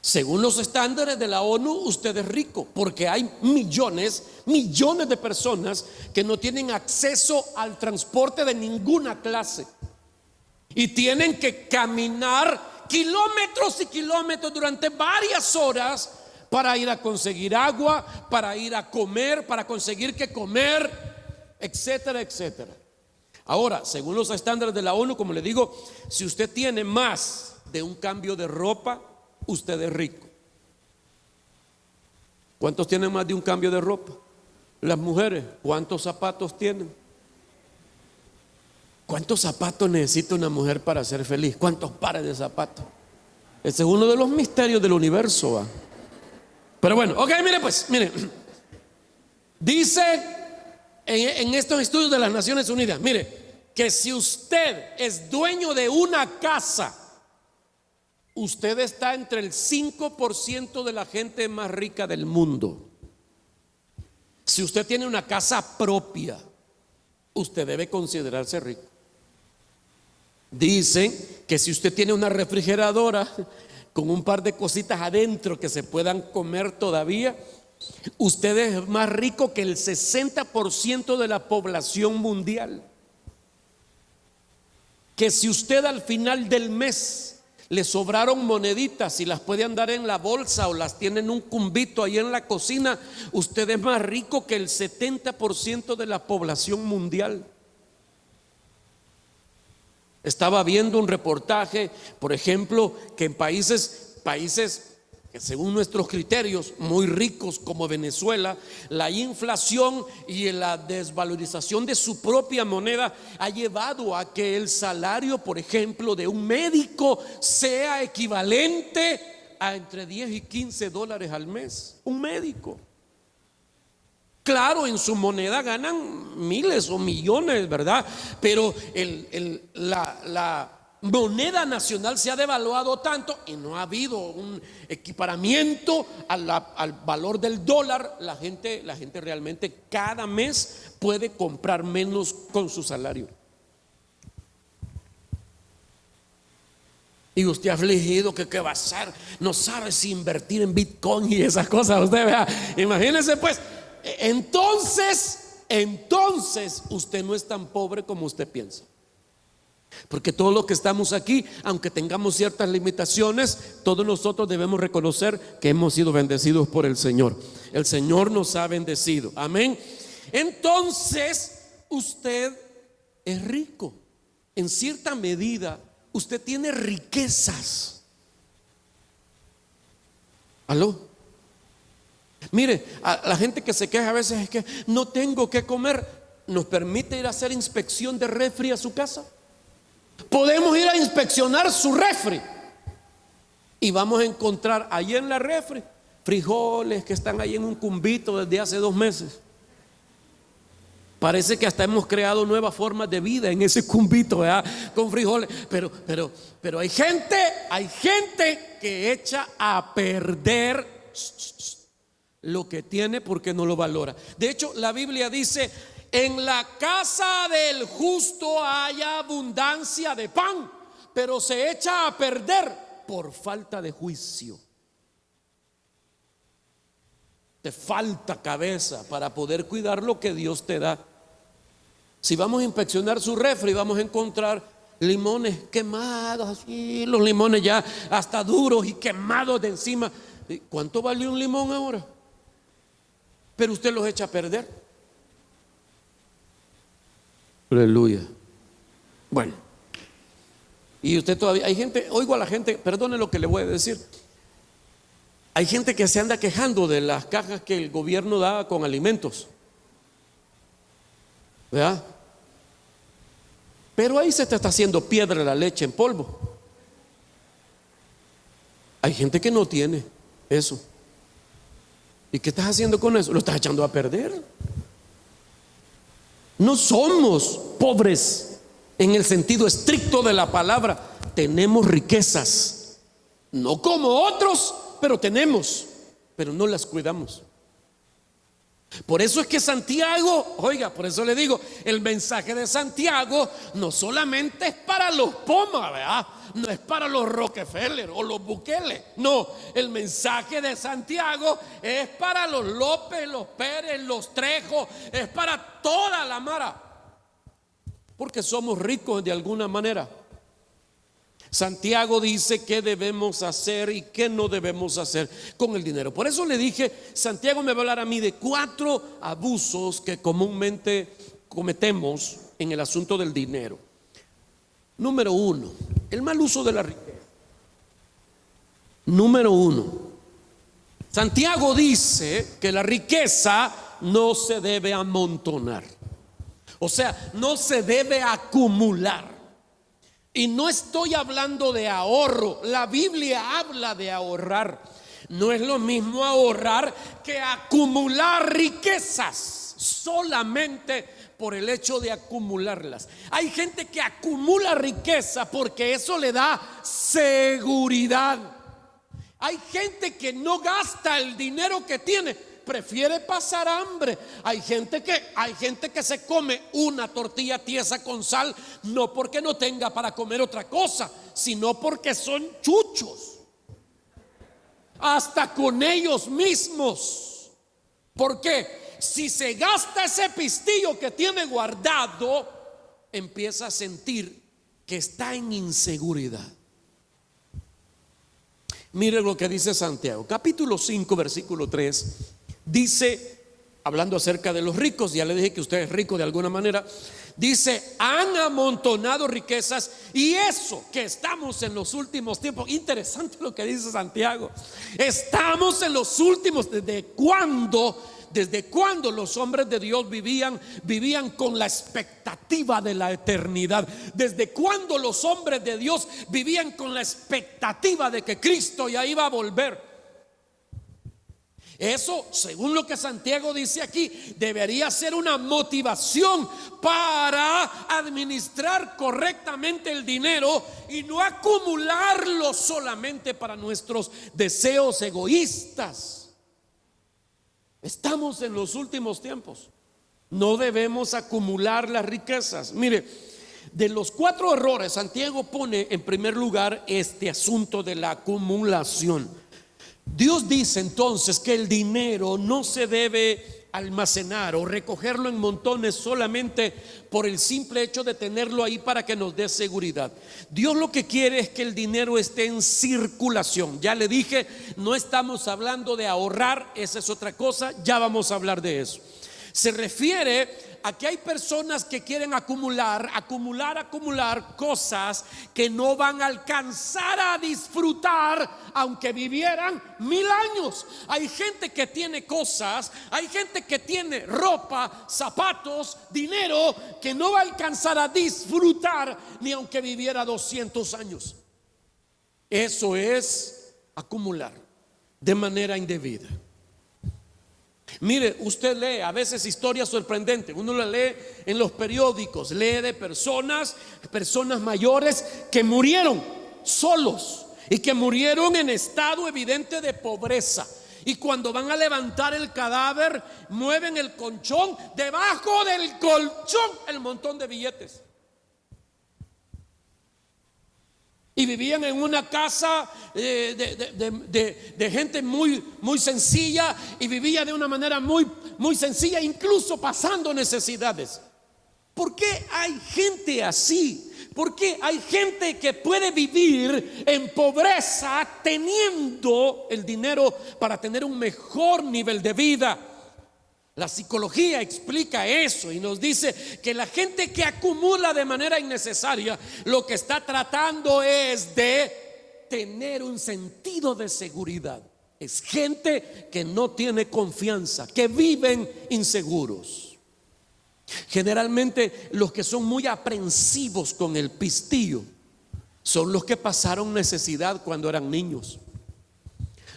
Según los estándares de la ONU, usted es rico, porque hay millones de personas que no tienen acceso al transporte de ninguna clase y tienen que caminar kilómetros y kilómetros durante varias horas para ir a conseguir agua, para ir a comer, para conseguir qué comer, etcétera. Ahora, según los estándares de la ONU, como le digo, si usted tiene más de un cambio de ropa, usted es rico. ¿Cuántos tienen más de un cambio de ropa? Las mujeres, ¿cuántos zapatos tienen? ¿Cuántos zapatos necesita una mujer para ser feliz? ¿Cuántos pares de zapatos? Ese es uno de los misterios del universo, ¿va? Pero bueno, ok, mire, dice en estos estudios de las Naciones Unidas, mire, que si usted es dueño de una casa usted está entre el 5% de la gente más rica del mundo. Si usted tiene una casa propia, usted debe considerarse rico. Dicen que si usted tiene una refrigeradora con un par de cositas adentro que se puedan comer todavía, usted es más rico que el 60% de la población mundial. Que si usted al final del mes le sobraron moneditas y las puede andar en la bolsa o las tiene en un cumbito ahí en la cocina, usted es más rico que el 70% de la población mundial. Estaba viendo un reportaje, por ejemplo, que en países que según nuestros criterios muy ricos como Venezuela, la inflación y la desvalorización de su propia moneda ha llevado a que el salario, por ejemplo, de un médico sea equivalente a entre 10 y 15 dólares al mes. Un médico. Claro, en su moneda ganan miles o millones, ¿verdad? Pero la moneda nacional se ha devaluado tanto y no ha habido un equiparamiento al valor del dólar. La gente realmente cada mes puede comprar menos con su salario. Y usted afligido que qué va a hacer, no sabe si invertir en Bitcoin y esas cosas. Usted vea, imagínese pues. Entonces usted no es tan pobre como usted piensa. Porque todos los que estamos aquí, aunque tengamos ciertas limitaciones, todos nosotros debemos reconocer que hemos sido bendecidos por el Señor. El Señor nos ha bendecido. Amén. Entonces usted es rico. En cierta medida usted tiene riquezas. ¿Aló? Mire, a la gente que se queja a veces es que no tengo que comer. ¿Nos permite ir a hacer inspección de refri a su casa? Podemos ir a inspeccionar su refri y vamos a encontrar ahí en la refri frijoles que están ahí en un cumbito desde hace 2 meses. Parece que hasta hemos creado nuevas formas de vida en ese cumbito, ¿verdad? Con frijoles. Pero hay gente que echa a perder lo que tiene porque no lo valora. De hecho, la Biblia dice: en la casa del justo hay abundancia de pan, pero se echa a perder por falta de juicio. Te falta cabeza para poder cuidar lo que Dios te da. Si vamos a inspeccionar su refri, vamos a encontrar limones quemados, así, los limones ya hasta duros y quemados de encima. ¿Cuánto vale un limón ahora? Pero usted los echa a perder. Aleluya. Bueno, y usted todavía, hay gente, oigo a la gente, perdone lo que le voy a decir. Hay gente que se anda quejando de las cajas que el gobierno da con alimentos, ¿verdad? Pero ahí se te está haciendo piedra la leche en polvo. Hay gente que no tiene eso. ¿Y qué estás haciendo con eso? Lo estás echando a perder. No somos pobres en el sentido estricto de la palabra. Tenemos riquezas, no como otros, pero tenemos, pero no las cuidamos. Por eso es que Santiago, oiga, por eso le digo, el mensaje de Santiago no solamente es para los Poma, ¿verdad? No es para los Rockefeller o los Bukele. No, el mensaje de Santiago es para los López, los Pérez, los Trejo, es para toda la mara, porque somos ricos de alguna manera. Santiago dice qué debemos hacer y qué no debemos hacer con el dinero. Por eso le dije, Santiago me va a hablar a mí de 4 abusos que comúnmente cometemos en el asunto del dinero. Número 1, el mal uso de la riqueza. Número 1, Santiago dice que la riqueza no se debe amontonar. O sea, no se debe acumular. Y no estoy hablando de ahorro. La Biblia habla de ahorrar. No es lo mismo ahorrar que acumular riquezas solamente por el hecho de acumularlas. Hay gente que acumula riqueza porque eso le da seguridad. Hay gente que no gasta el dinero que tiene, prefiere pasar hambre. Hay gente que se come una tortilla tiesa con sal, no porque no tenga para comer otra cosa, sino porque son chuchos, hasta con ellos mismos. Porque si se gasta ese pistillo que tiene guardado, empieza a sentir que está en inseguridad. Mire lo que dice Santiago, capítulo 5, versículo 3. Dice, hablando acerca de los ricos, ya le dije que usted es rico de alguna manera. Dice, han amontonado riquezas, y eso que estamos en los últimos tiempos. Interesante lo que dice Santiago. Estamos en los últimos. ¿Desde cuándo los hombres de Dios vivían con la expectativa de la eternidad? ¿Desde cuándo los hombres de Dios vivían con la expectativa de que Cristo ya iba a volver? Eso, según lo que Santiago dice aquí, debería ser una motivación para administrar correctamente el dinero y no acumularlo solamente para nuestros deseos egoístas. Estamos en los últimos tiempos. No debemos acumular las riquezas. Mire, de los 4 errores, Santiago pone en primer lugar este asunto de la acumulación. Dios dice entonces que el dinero no se debe almacenar o recogerlo en montones solamente por el simple hecho de tenerlo ahí para que nos dé seguridad. Dios lo que quiere es que el dinero esté en circulación. Ya le dije, no estamos hablando de ahorrar, esa es otra cosa, ya vamos a hablar de eso. Se refiere a que hay personas que quieren acumular cosas que no van a alcanzar a disfrutar aunque vivieran 1000 años. Hay gente que tiene cosas, hay gente que tiene ropa, zapatos, dinero que no va a alcanzar a disfrutar ni aunque viviera 200 años. Eso es acumular de manera indebida. Mire, usted lee a veces historias sorprendentes. Uno la lee en los periódicos, lee de personas mayores que murieron solos y que murieron en estado evidente de pobreza. Y cuando van a levantar el cadáver, mueven el colchón, debajo del colchón el montón de billetes. Y vivían en una casa de gente muy sencilla, y vivía de una manera muy sencilla, incluso pasando necesidades. ¿Por qué hay gente así? ¿Por qué hay gente que puede vivir en pobreza teniendo el dinero para tener un mejor nivel de vida? La psicología explica eso y nos dice que la gente que acumula de manera innecesaria lo que está tratando es de tener un sentido de seguridad. Es gente que no tiene confianza, que viven inseguros. Generalmente los que son muy aprensivos con el pistillo son los que pasaron necesidad cuando eran niños,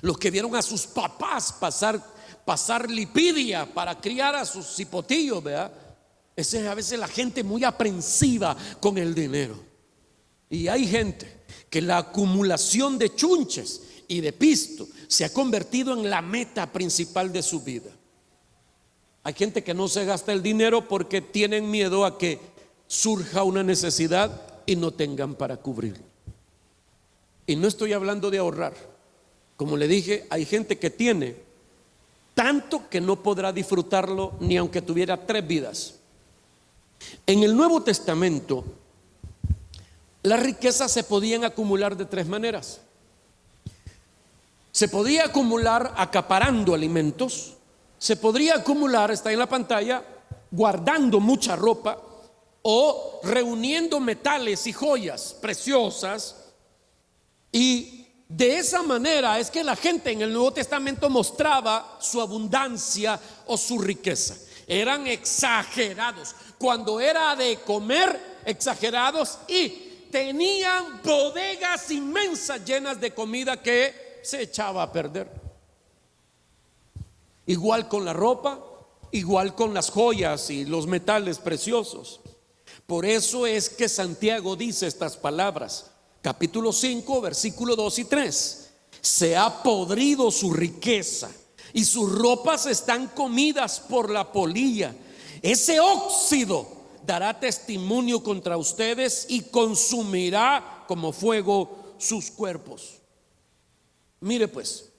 los que vieron a sus papás pasar lipidia para criar a sus cipotillos, ¿verdad? Esa es a veces la gente muy aprensiva con el dinero. Y hay gente que la acumulación de chunches y de pisto se ha convertido en la meta principal de su vida. Hay gente que no se gasta el dinero porque tienen miedo a que surja una necesidad y no tengan para cubrirlo. Y no estoy hablando de ahorrar. Como le dije, hay gente que tiene tanto que no podrá disfrutarlo ni aunque tuviera 3 vidas. En el Nuevo Testamento, las riquezas se podían acumular de 3 maneras. Se podía acumular acaparando alimentos, se podría acumular, está en la pantalla, guardando mucha ropa, o reuniendo metales y joyas preciosas. Y de esa manera es que la gente en el Nuevo Testamento mostraba su abundancia o su riqueza. Eran exagerados. Cuando era de comer, exagerados, y tenían bodegas inmensas llenas de comida que se echaba a perder. Igual con la ropa, igual con las joyas y los metales preciosos. Por eso es que Santiago dice estas palabras, capítulo 5, versículo 2 y 3. Se ha podrido su riqueza y sus ropas están comidas por la polilla. Ese óxido dará testimonio contra ustedes y consumirá como fuego sus cuerpos. Mire pues,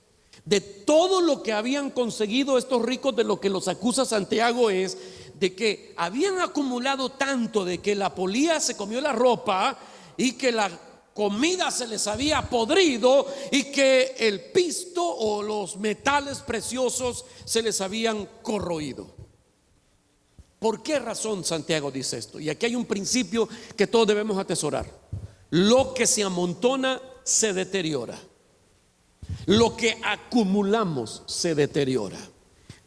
de todo lo que habían conseguido estos ricos, de lo que los acusa Santiago es de que habían acumulado tanto, de que la polilla se comió la ropa y que la comida se les había podrido y que el pisto o los metales preciosos se les habían corroído. ¿Por qué razón Santiago dice esto? Y aquí hay un principio que todos debemos atesorar. Lo que se amontona se deteriora. Lo que acumulamos se deteriora.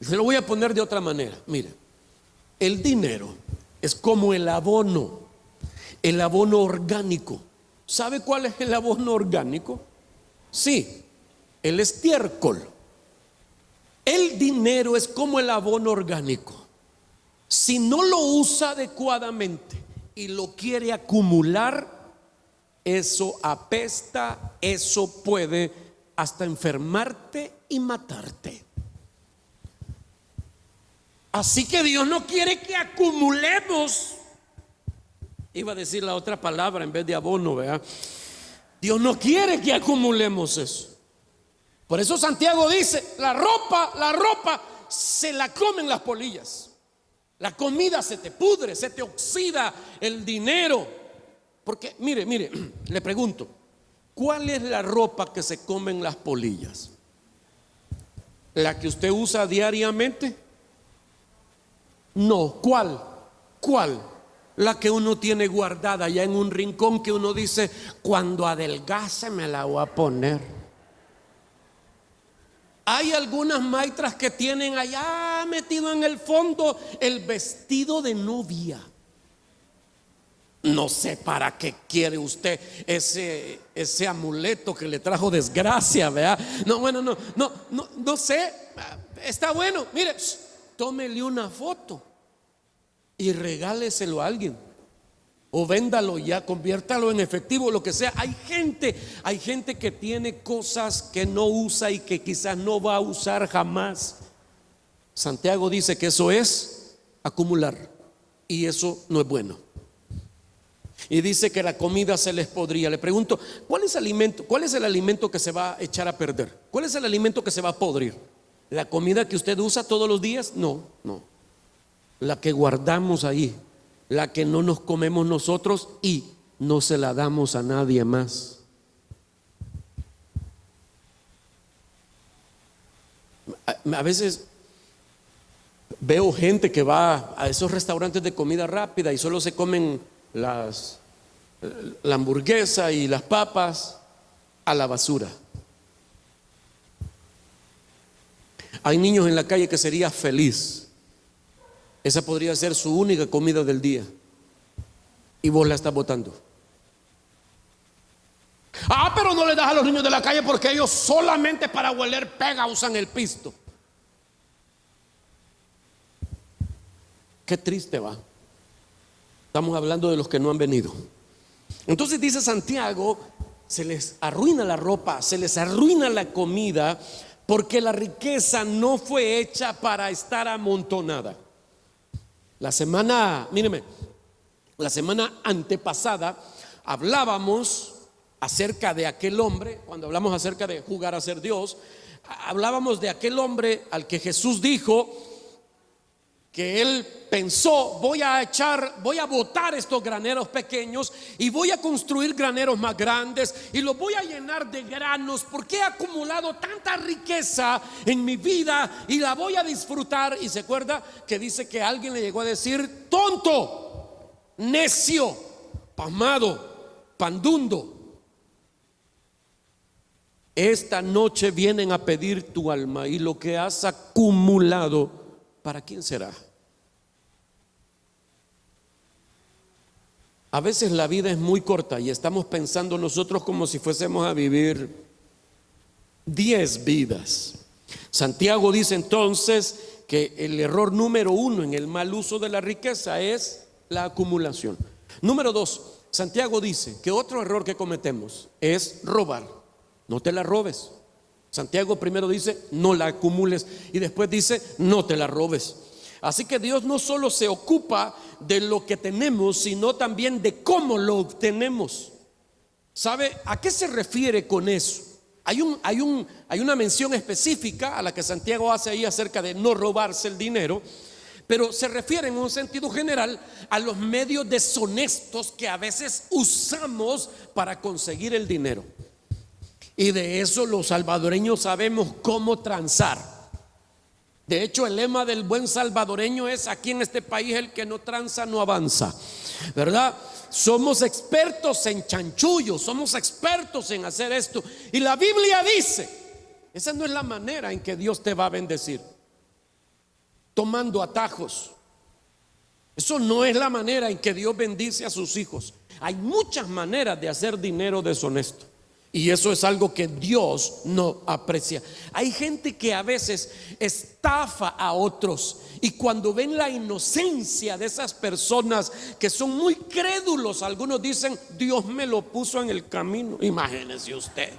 Se lo voy a poner de otra manera. Mire, el dinero es como el abono orgánico. ¿Sabe cuál es el abono orgánico? Sí, el estiércol. El dinero es como el abono orgánico. Si no lo usa adecuadamente y lo quiere acumular, eso apesta, eso puede hasta enfermarte y matarte. Así que Dios no quiere que acumulemos. Iba a decir la otra palabra en vez de abono, ¿verdad? Dios no quiere que acumulemos eso. Por eso Santiago dice, la ropa se la comen las polillas. La comida se te pudre, se te oxida, el dinero. Porque mire, le pregunto, ¿cuál es la ropa que se comen las polillas? ¿La que usted usa diariamente? No, ¿cuál? La que uno tiene guardada ya en un rincón, que uno dice, cuando adelgace me la voy a poner. Hay algunas maitras que tienen allá metido en el fondo el vestido de novia. No sé para qué quiere usted ese amuleto que le trajo desgracia, ¿verdad? No sé. Está bueno. Mire, tómele una foto y regáleselo a alguien. O véndalo ya, conviértalo en efectivo, lo que sea. Hay gente que tiene cosas que no usa y que quizás no va a usar jamás. Santiago dice que eso es acumular, y eso no es bueno. Y dice que la comida se les podría. Le pregunto, ¿cuál es el alimento que se va a echar a perder? ¿Cuál es el alimento que se va a podrir? ¿La comida que usted usa todos los días? No. La que guardamos ahí, la que no nos comemos nosotros y no se la damos a nadie más. A veces veo gente que va a esos restaurantes de comida rápida y solo se comen la hamburguesa y las papas a la basura. Hay niños en la calle que sería feliz. Esa podría ser su única comida del día y vos la estás botando. Pero no le das a los niños de la calle porque ellos solamente para hueler pega usan el pisto. Qué triste va. Estamos hablando de los que no han venido. Entonces dice Santiago, se les arruina la ropa, se les arruina la comida, porque la riqueza no fue hecha para estar amontonada. La semana antepasada hablábamos acerca de aquel hombre. Cuando hablamos acerca de jugar a ser Dios, hablábamos de aquel hombre al que Jesús dijo que él pensó, voy a botar estos graneros pequeños y voy a construir graneros más grandes y los voy a llenar de granos, porque he acumulado tanta riqueza en mi vida y la voy a disfrutar. Y se acuerda que dice que alguien le llegó a decir: tonto, necio, pasmado, pandundo, esta noche vienen a pedir tu alma, y lo que has acumulado, ¿para quién será? A veces la vida es muy corta y estamos pensando nosotros como si fuésemos a vivir 10 vidas. Santiago dice entonces que el error número uno en el mal uso de la riqueza es la acumulación. Número dos, Santiago dice que otro error que cometemos es robar. No te la robes. Santiago primero dice no la acumules y después dice no te la robes. Así que Dios no solo se ocupa de lo que tenemos, sino también de cómo lo obtenemos. ¿Sabe a qué se refiere con eso? Hay una mención específica a la que Santiago hace ahí acerca de no robarse el dinero, pero se refiere en un sentido general a los medios deshonestos que a veces usamos para conseguir el dinero. Y de eso los salvadoreños sabemos cómo transar. De hecho, el lema del buen salvadoreño es: aquí en este país el que no tranza no avanza, ¿verdad? Somos expertos en chanchullos, somos expertos en hacer esto. Y la Biblia dice, esa no es la manera en que Dios te va a bendecir, tomando atajos. Eso no es la manera en que Dios bendice a sus hijos. Hay muchas maneras de hacer dinero deshonesto, y eso es algo que Dios no aprecia. Hay gente que a veces estafa a otros, y cuando ven la inocencia de esas personas que son muy crédulos, algunos dicen: Dios me lo puso en el camino. Imagínese usted.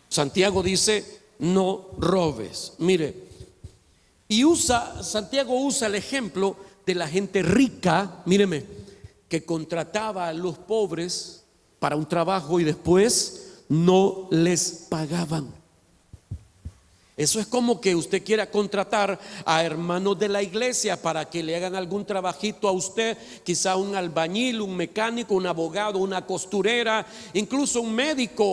Santiago dice: no robes. Mire, y Santiago usa el ejemplo de la gente rica, míreme, que contrataba a los pobres para un trabajo y después no les pagaban. Eso es como que usted quiera contratar a hermanos de la iglesia para que le hagan algún trabajito a usted, quizá un albañil, un mecánico, un abogado, una costurera, incluso un médico,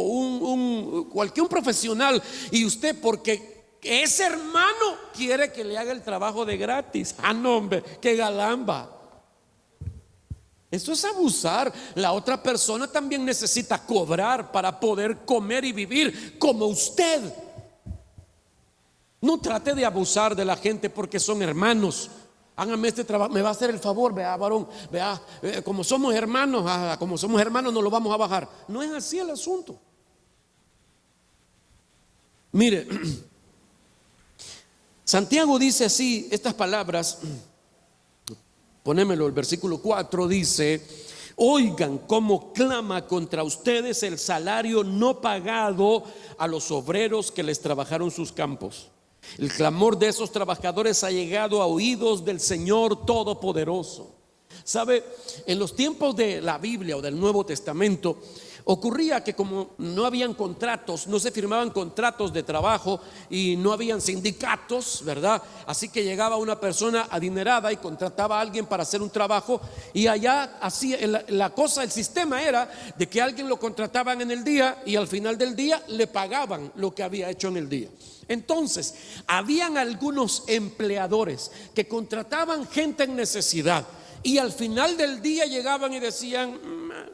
cualquier profesional, y usted, porque ese hermano quiere que le haga el trabajo de gratis. Ah, no, hombre, qué galamba. Eso es abusar. La otra persona también necesita cobrar para poder comer y vivir como usted. No trate de abusar de la gente porque son hermanos. Hágame este trabajo, me va a hacer el favor, vea, varón, vea, como somos hermanos, no lo vamos a bajar. No es así el asunto. Mire, Santiago dice así estas palabras. Ponémelo, el versículo 4 dice: oigan cómo clama contra ustedes el salario no pagado a los obreros que les trabajaron sus campos. El clamor de esos trabajadores ha llegado a oídos del Señor Todopoderoso. ¿Sabe? En los tiempos de la Biblia o del Nuevo Testamento ocurría que como no habían contratos, no se firmaban contratos de trabajo y no habían sindicatos, ¿verdad? Así que llegaba una persona adinerada y contrataba a alguien para hacer un trabajo, y allá así la cosa, el sistema era de que alguien lo contrataban en el día y al final del día le pagaban lo que había hecho en el día. Entonces, habían algunos empleadores que contrataban gente en necesidad y al final del día llegaban y decían: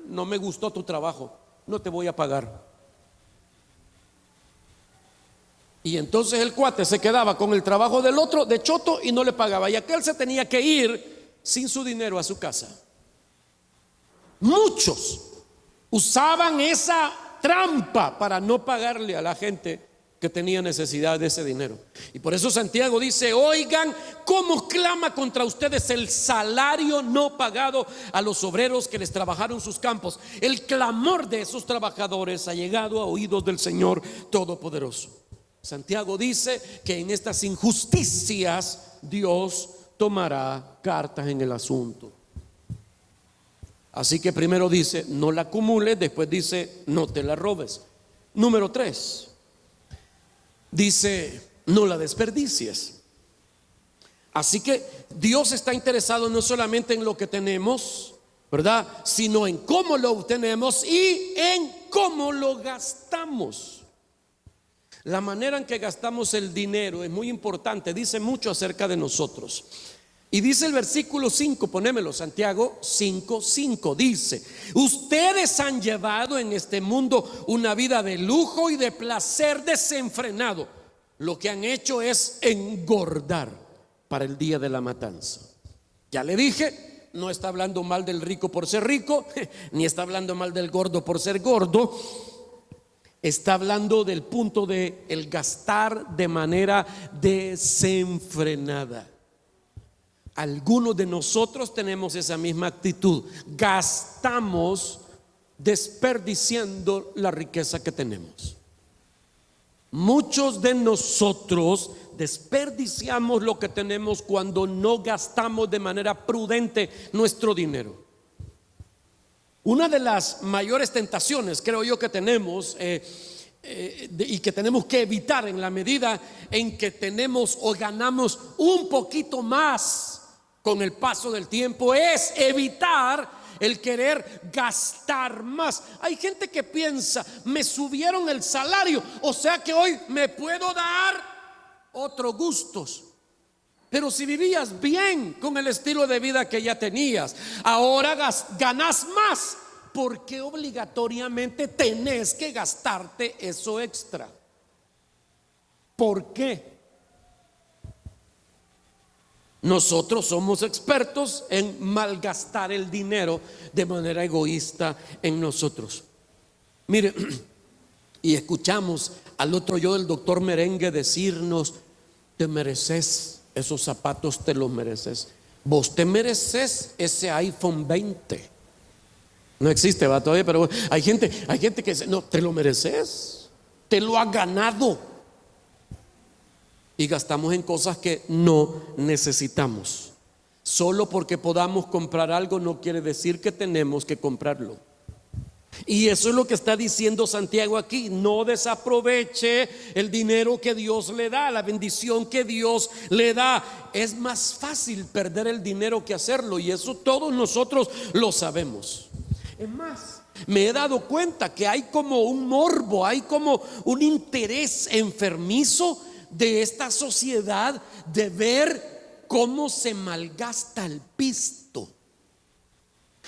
no me gustó tu trabajo, no te voy a pagar. Y entonces el cuate se quedaba con el trabajo del otro de choto y no le pagaba, y aquel se tenía que ir sin su dinero a su casa. Muchos usaban esa trampa para no pagarle a la gente que tenía necesidad de ese dinero. Y por eso Santiago dice: oigan cómo clama contra ustedes el salario no pagado a los obreros que les trabajaron sus campos. El clamor de esos trabajadores ha llegado a oídos del Señor Todopoderoso. Santiago dice que en estas injusticias Dios tomará cartas en el asunto. Así que primero dice: no la acumules. Después dice: no te la robes. Número 3, dice: no la desperdicies. Así que Dios está interesado no solamente en lo que tenemos, ¿verdad?, sino en cómo lo obtenemos y en cómo lo gastamos. La manera en que gastamos el dinero es muy importante, dice mucho acerca de nosotros. Y dice el versículo 5, ponémelo, Santiago 5:5, dice: ustedes han llevado en este mundo una vida de lujo y de placer desenfrenado. Lo que han hecho es engordar para el día de la matanza. Ya le dije, no está hablando mal del rico por ser rico, ni está hablando mal del gordo por ser gordo. está hablando del punto de el gastar de manera desenfrenada. Algunos de nosotros tenemos esa misma actitud. Gastamos desperdiciando la riqueza que tenemos. Muchos de nosotros desperdiciamos lo que tenemos cuando no gastamos de manera prudente nuestro dinero. Una de las mayores tentaciones, creo yo, que tenemos y que tenemos que evitar en la medida en que tenemos o ganamos un poquito más con el paso del tiempo, es evitar el querer gastar más. Hay gente que piensa, me subieron el salario, o sea que hoy me puedo dar otros gustos. Pero si vivías bien con el estilo de vida que ya tenías, ahora ganas más, ¿por qué obligatoriamente tenés que gastarte eso extra? ¿Por qué? Nosotros somos expertos en malgastar el dinero de manera egoísta en nosotros. Mire, y escuchamos al otro yo del doctor Merengue decirnos: te mereces esos zapatos, te los mereces. Vos te mereces ese iPhone 20. No existe, va todavía, pero hay gente que dice: no, te lo mereces, te lo has ganado. Y gastamos en cosas que no necesitamos. Solo porque podamos comprar algo no quiere decir que tenemos que comprarlo. Y eso es lo que está diciendo Santiago aquí: no desaproveche el dinero que Dios le da, la bendición que Dios le da. Es más fácil perder el dinero que hacerlo, y eso todos nosotros lo sabemos. Es más, me he dado cuenta que hay como un morbo, hay como un interés enfermizo de esta sociedad de ver cómo se malgasta el pisto.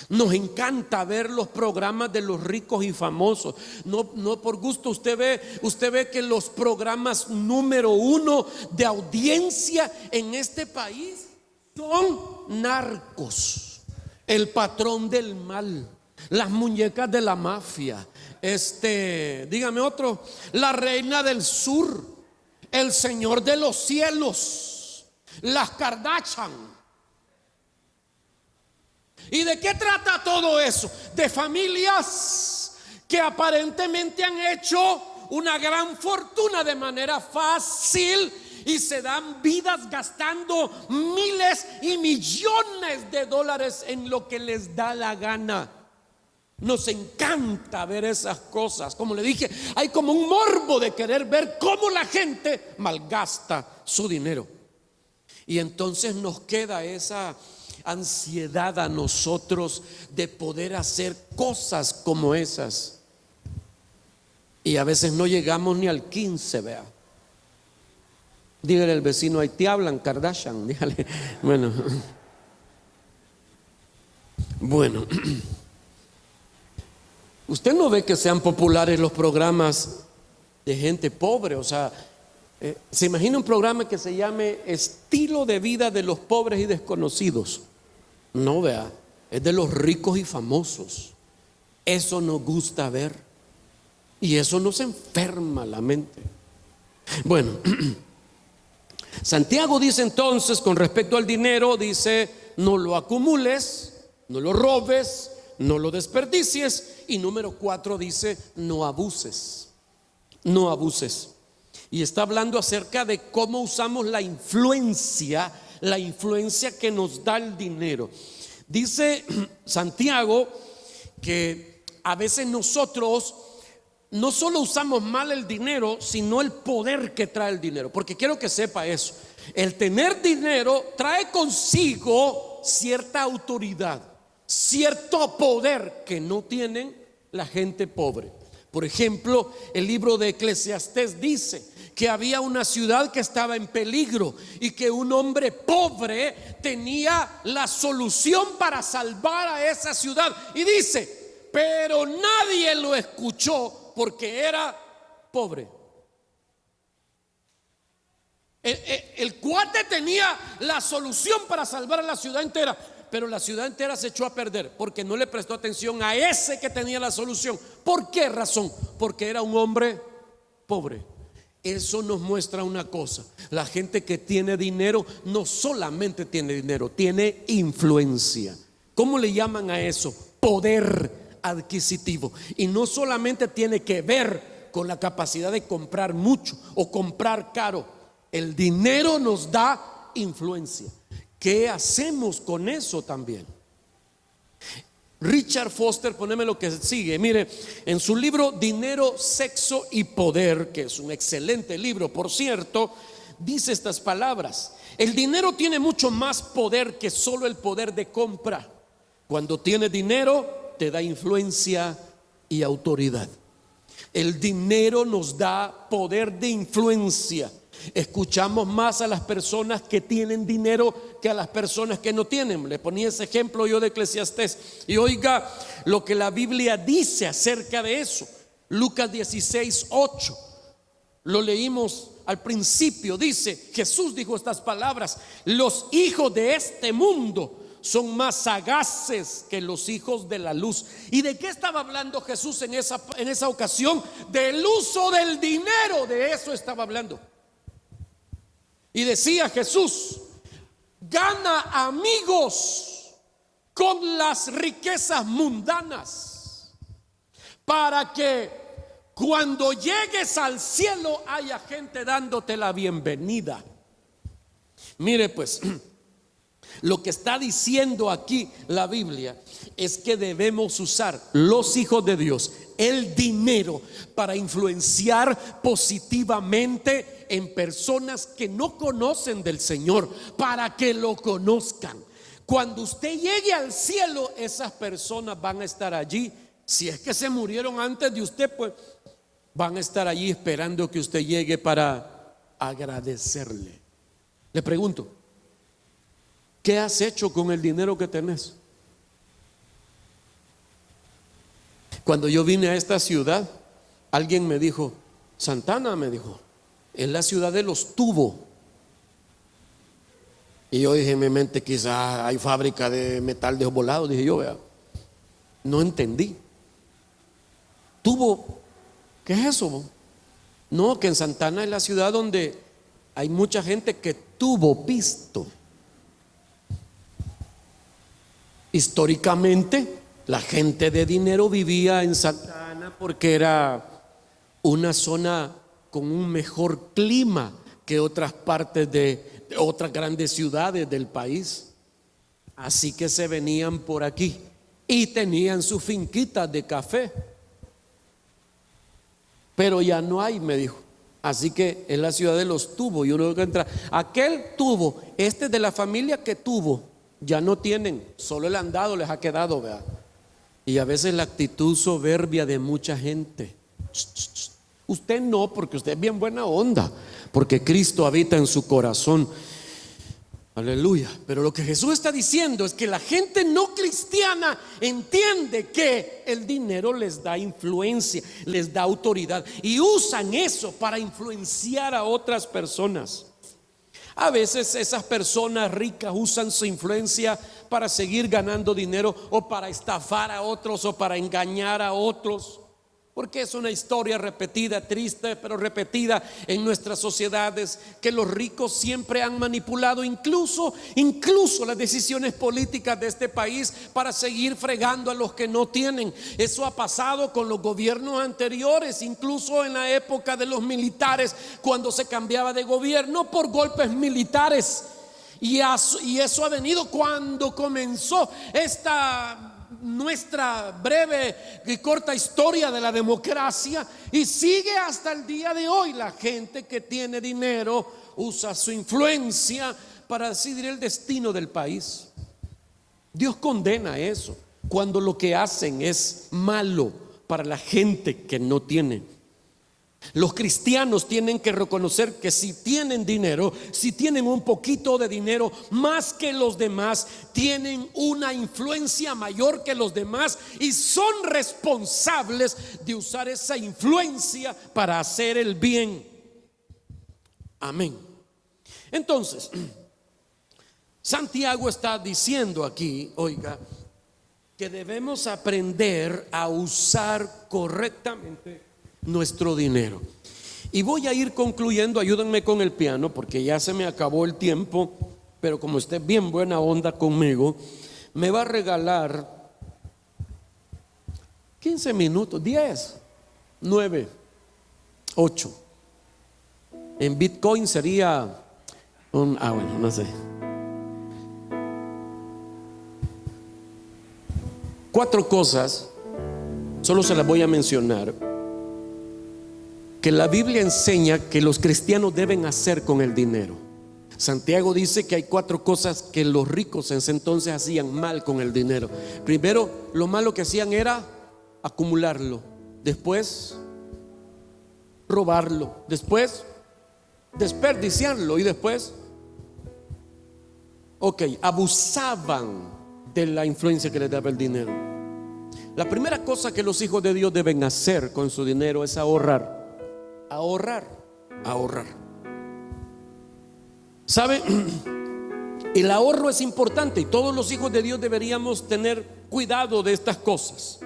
Nos encanta ver los programas de los ricos y famosos. No por gusto usted ve que los programas número 1 de audiencia en este país son Narcos, El Patrón del Mal, Las Muñecas de la Mafia, dígame otro, La Reina del Sur, El Señor de los Cielos, Las Kardashian. ¿Y de qué trata todo eso? De familias que aparentemente han hecho una gran fortuna de manera fácil y se dan vidas gastando miles y millones de dólares en lo que les da la gana. Nos encanta ver esas cosas. Como le dije, hay como un morbo de querer ver cómo la gente malgasta su dinero. Y entonces nos queda esa ansiedad a nosotros de poder hacer cosas como esas. Y a veces no llegamos ni al 15, vea. Dígale al vecino: ahí te hablan, Kardashian. Dígale. Bueno. Usted no ve que sean populares los programas de gente pobre. O sea, se imagina un programa que se llame Estilo de Vida de los Pobres y Desconocidos. No, vea, es de los ricos y famosos. Eso nos gusta ver, y eso nos enferma la mente. Bueno, Santiago dice entonces con respecto al dinero, dice: no lo acumules, no lo robes, no lo desperdicies. Y número 4 dice: no abuses. No abuses. Y está hablando acerca de cómo usamos la influencia que nos da el dinero. Dice Santiago que a veces nosotros no solo usamos mal el dinero, sino el poder que trae el dinero. Porque quiero que sepa eso: el tener dinero trae consigo cierta autoridad, cierto poder que no tienen la gente pobre. Por ejemplo, el libro de Eclesiastés dice que había una ciudad que estaba en peligro y que un hombre pobre tenía la solución para salvar a esa ciudad. Y dice: pero nadie lo escuchó porque era pobre. El cuate tenía la solución para salvar a la ciudad entera, pero la ciudad entera se echó a perder porque no le prestó atención a ese que tenía la solución. ¿Por qué razón? porque era un hombre pobre. Eso nos muestra una cosa: la gente que tiene dinero no solamente tiene dinero, tiene influencia. ¿Cómo le llaman a eso? Poder adquisitivo. Y no solamente tiene que ver con la capacidad de comprar mucho o comprar caro. El dinero nos da influencia. ¿Qué hacemos con eso también? Richard Foster, poneme lo que sigue. Mire, en su libro Dinero, Sexo y Poder, que es un excelente libro, por cierto, dice estas palabras: el dinero tiene mucho más poder que solo el poder de compra. Cuando tienes dinero, te da influencia y autoridad. El dinero nos da poder de influencia. Escuchamos más a las personas que tienen dinero que a las personas que no tienen. Le ponía ese ejemplo yo de Eclesiastés. Y oiga lo que la Biblia dice acerca de eso. Lucas 16:8. Lo leímos al principio. Dice, Jesús dijo estas palabras: los hijos de este mundo son más sagaces que los hijos de la luz. ¿Y de qué estaba hablando Jesús en esa ocasión? Del uso del dinero. De eso estaba hablando. Y decía Jesús: gana amigos con las riquezas mundanas, para que cuando llegues al cielo haya gente dándote la bienvenida. Mire pues, lo que está diciendo aquí la Biblia es que debemos usar, los hijos de Dios, el dinero para influenciar positivamente en personas que no conocen del Señor, para que lo conozcan. Cuando usted llegue al cielo, esas personas van a estar allí. Si es que se murieron antes de usted, pues van a estar allí esperando que usted llegue para agradecerle. Le pregunto, ¿qué has hecho con el dinero que tenés? Cuando yo vine a esta ciudad, alguien me dijo: Santana, me dijo, es la ciudad de los tubos. Y yo dije en mi mente, quizás hay fábrica de metal desvolado. Dije yo, vea, no entendí. Tubo, ¿qué es eso? No, que en Santana es la ciudad donde hay mucha gente que tuvo pisto. Históricamente, la gente de dinero vivía en Santa Ana porque era una zona con un mejor clima que otras partes de otras grandes ciudades del país. Así que se venían por aquí y tenían sus finquitas de café. Pero ya no hay, me dijo. Así que es la ciudad de los tubos. Y uno que entra, aquel tubo, este es de la familia que tuvo, ya no tienen, solo el andado les ha quedado, vea. Y a veces la actitud soberbia de mucha gente. Usted no, porque usted es bien buena onda, porque Cristo habita en su corazón. Aleluya. Pero lo que Jesús está diciendo es que la gente no cristiana entiende que el dinero les da influencia, les da autoridad, y usan eso para influenciar a otras personas. A veces esas personas ricas usan su influencia para seguir ganando dinero, o para estafar a otros, o para engañar a otros. Porque es una historia repetida, triste, pero repetida en nuestras sociedades, que los ricos siempre han manipulado incluso las decisiones políticas de este país para seguir fregando a los que no tienen. Eso ha pasado con los gobiernos anteriores, incluso en la época de los militares, cuando se cambiaba de gobierno por golpes militares. Y eso ha venido cuando comenzó nuestra breve y corta historia de la democracia, y sigue hasta el día de hoy. La gente que tiene dinero usa su influencia para decidir el destino del país. Dios condena eso cuando lo que hacen es malo para la gente que no tiene. Los cristianos tienen que reconocer que si tienen dinero, si tienen un poquito de dinero más que los demás, tienen una influencia mayor que los demás, y son responsables de usar esa influencia para hacer el bien. Amén. Entonces, Santiago está diciendo aquí, oiga, que debemos aprender a usar correctamente nuestro dinero. Y voy a ir concluyendo, ayúdenme con el piano porque ya se me acabó el tiempo, pero como esté bien buena onda conmigo, me va a regalar 15 minutos, 10, 9, 8. En Bitcoin sería bueno, no sé. 4 cosas, solo se las voy a mencionar, que la Biblia enseña que los cristianos deben hacer con el dinero. Santiago dice que hay 4 cosas que los ricos en ese entonces hacían mal con el dinero. Primero, lo malo que hacían era acumularlo. Después, robarlo. Después, desperdiciarlo. Y después, abusaban de la influencia que les daba el dinero. La primera cosa que los hijos de Dios deben hacer con su dinero es ahorrar. Ahorrar. ¿Sabe? El ahorro es importante y todos los hijos de Dios deberíamos tener cuidado de estas cosas.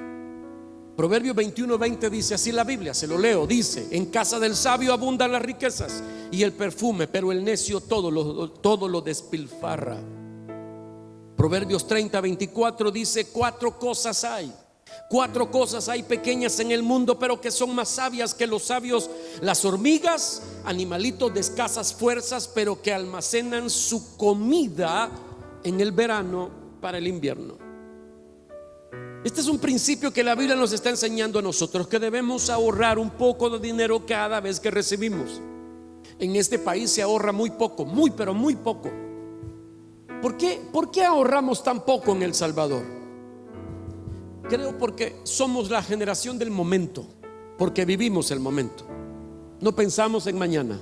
Proverbios 21:20 dice así la Biblia, se lo leo, dice: en casa del sabio abundan las riquezas y el perfume, pero el necio todo lo despilfarra. Proverbios 30:24 dice: 4 cosas hay. 4 cosas hay pequeñas en el mundo, pero que son más sabias que los sabios: las hormigas, animalitos de escasas fuerzas, pero que almacenan su comida en el verano para el invierno. Este es un principio que la Biblia nos está enseñando a nosotros, que debemos ahorrar un poco de dinero cada vez que recibimos. En este país se ahorra muy poco, pero muy poco. ¿Por qué ahorramos tan poco en El Salvador? Creo porque somos la generación del momento, porque vivimos el momento. No pensamos en mañana,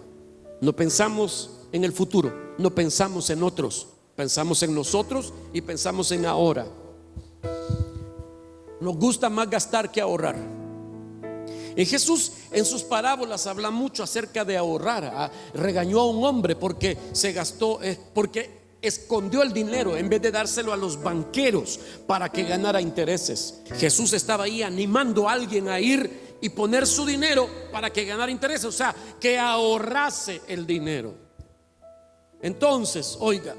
no pensamos en el futuro, no pensamos en otros, pensamos en nosotros y pensamos en ahora. Nos gusta más gastar que ahorrar. Jesús en sus parábolas habla mucho acerca de ahorrar. Regañó a un hombre porque porque escondió el dinero en vez de dárselo a los banqueros para que ganara intereses. Jesús estaba ahí animando a alguien a ir y poner su dinero para que ganara intereses, o sea, que ahorrase el dinero. Entonces, oiga,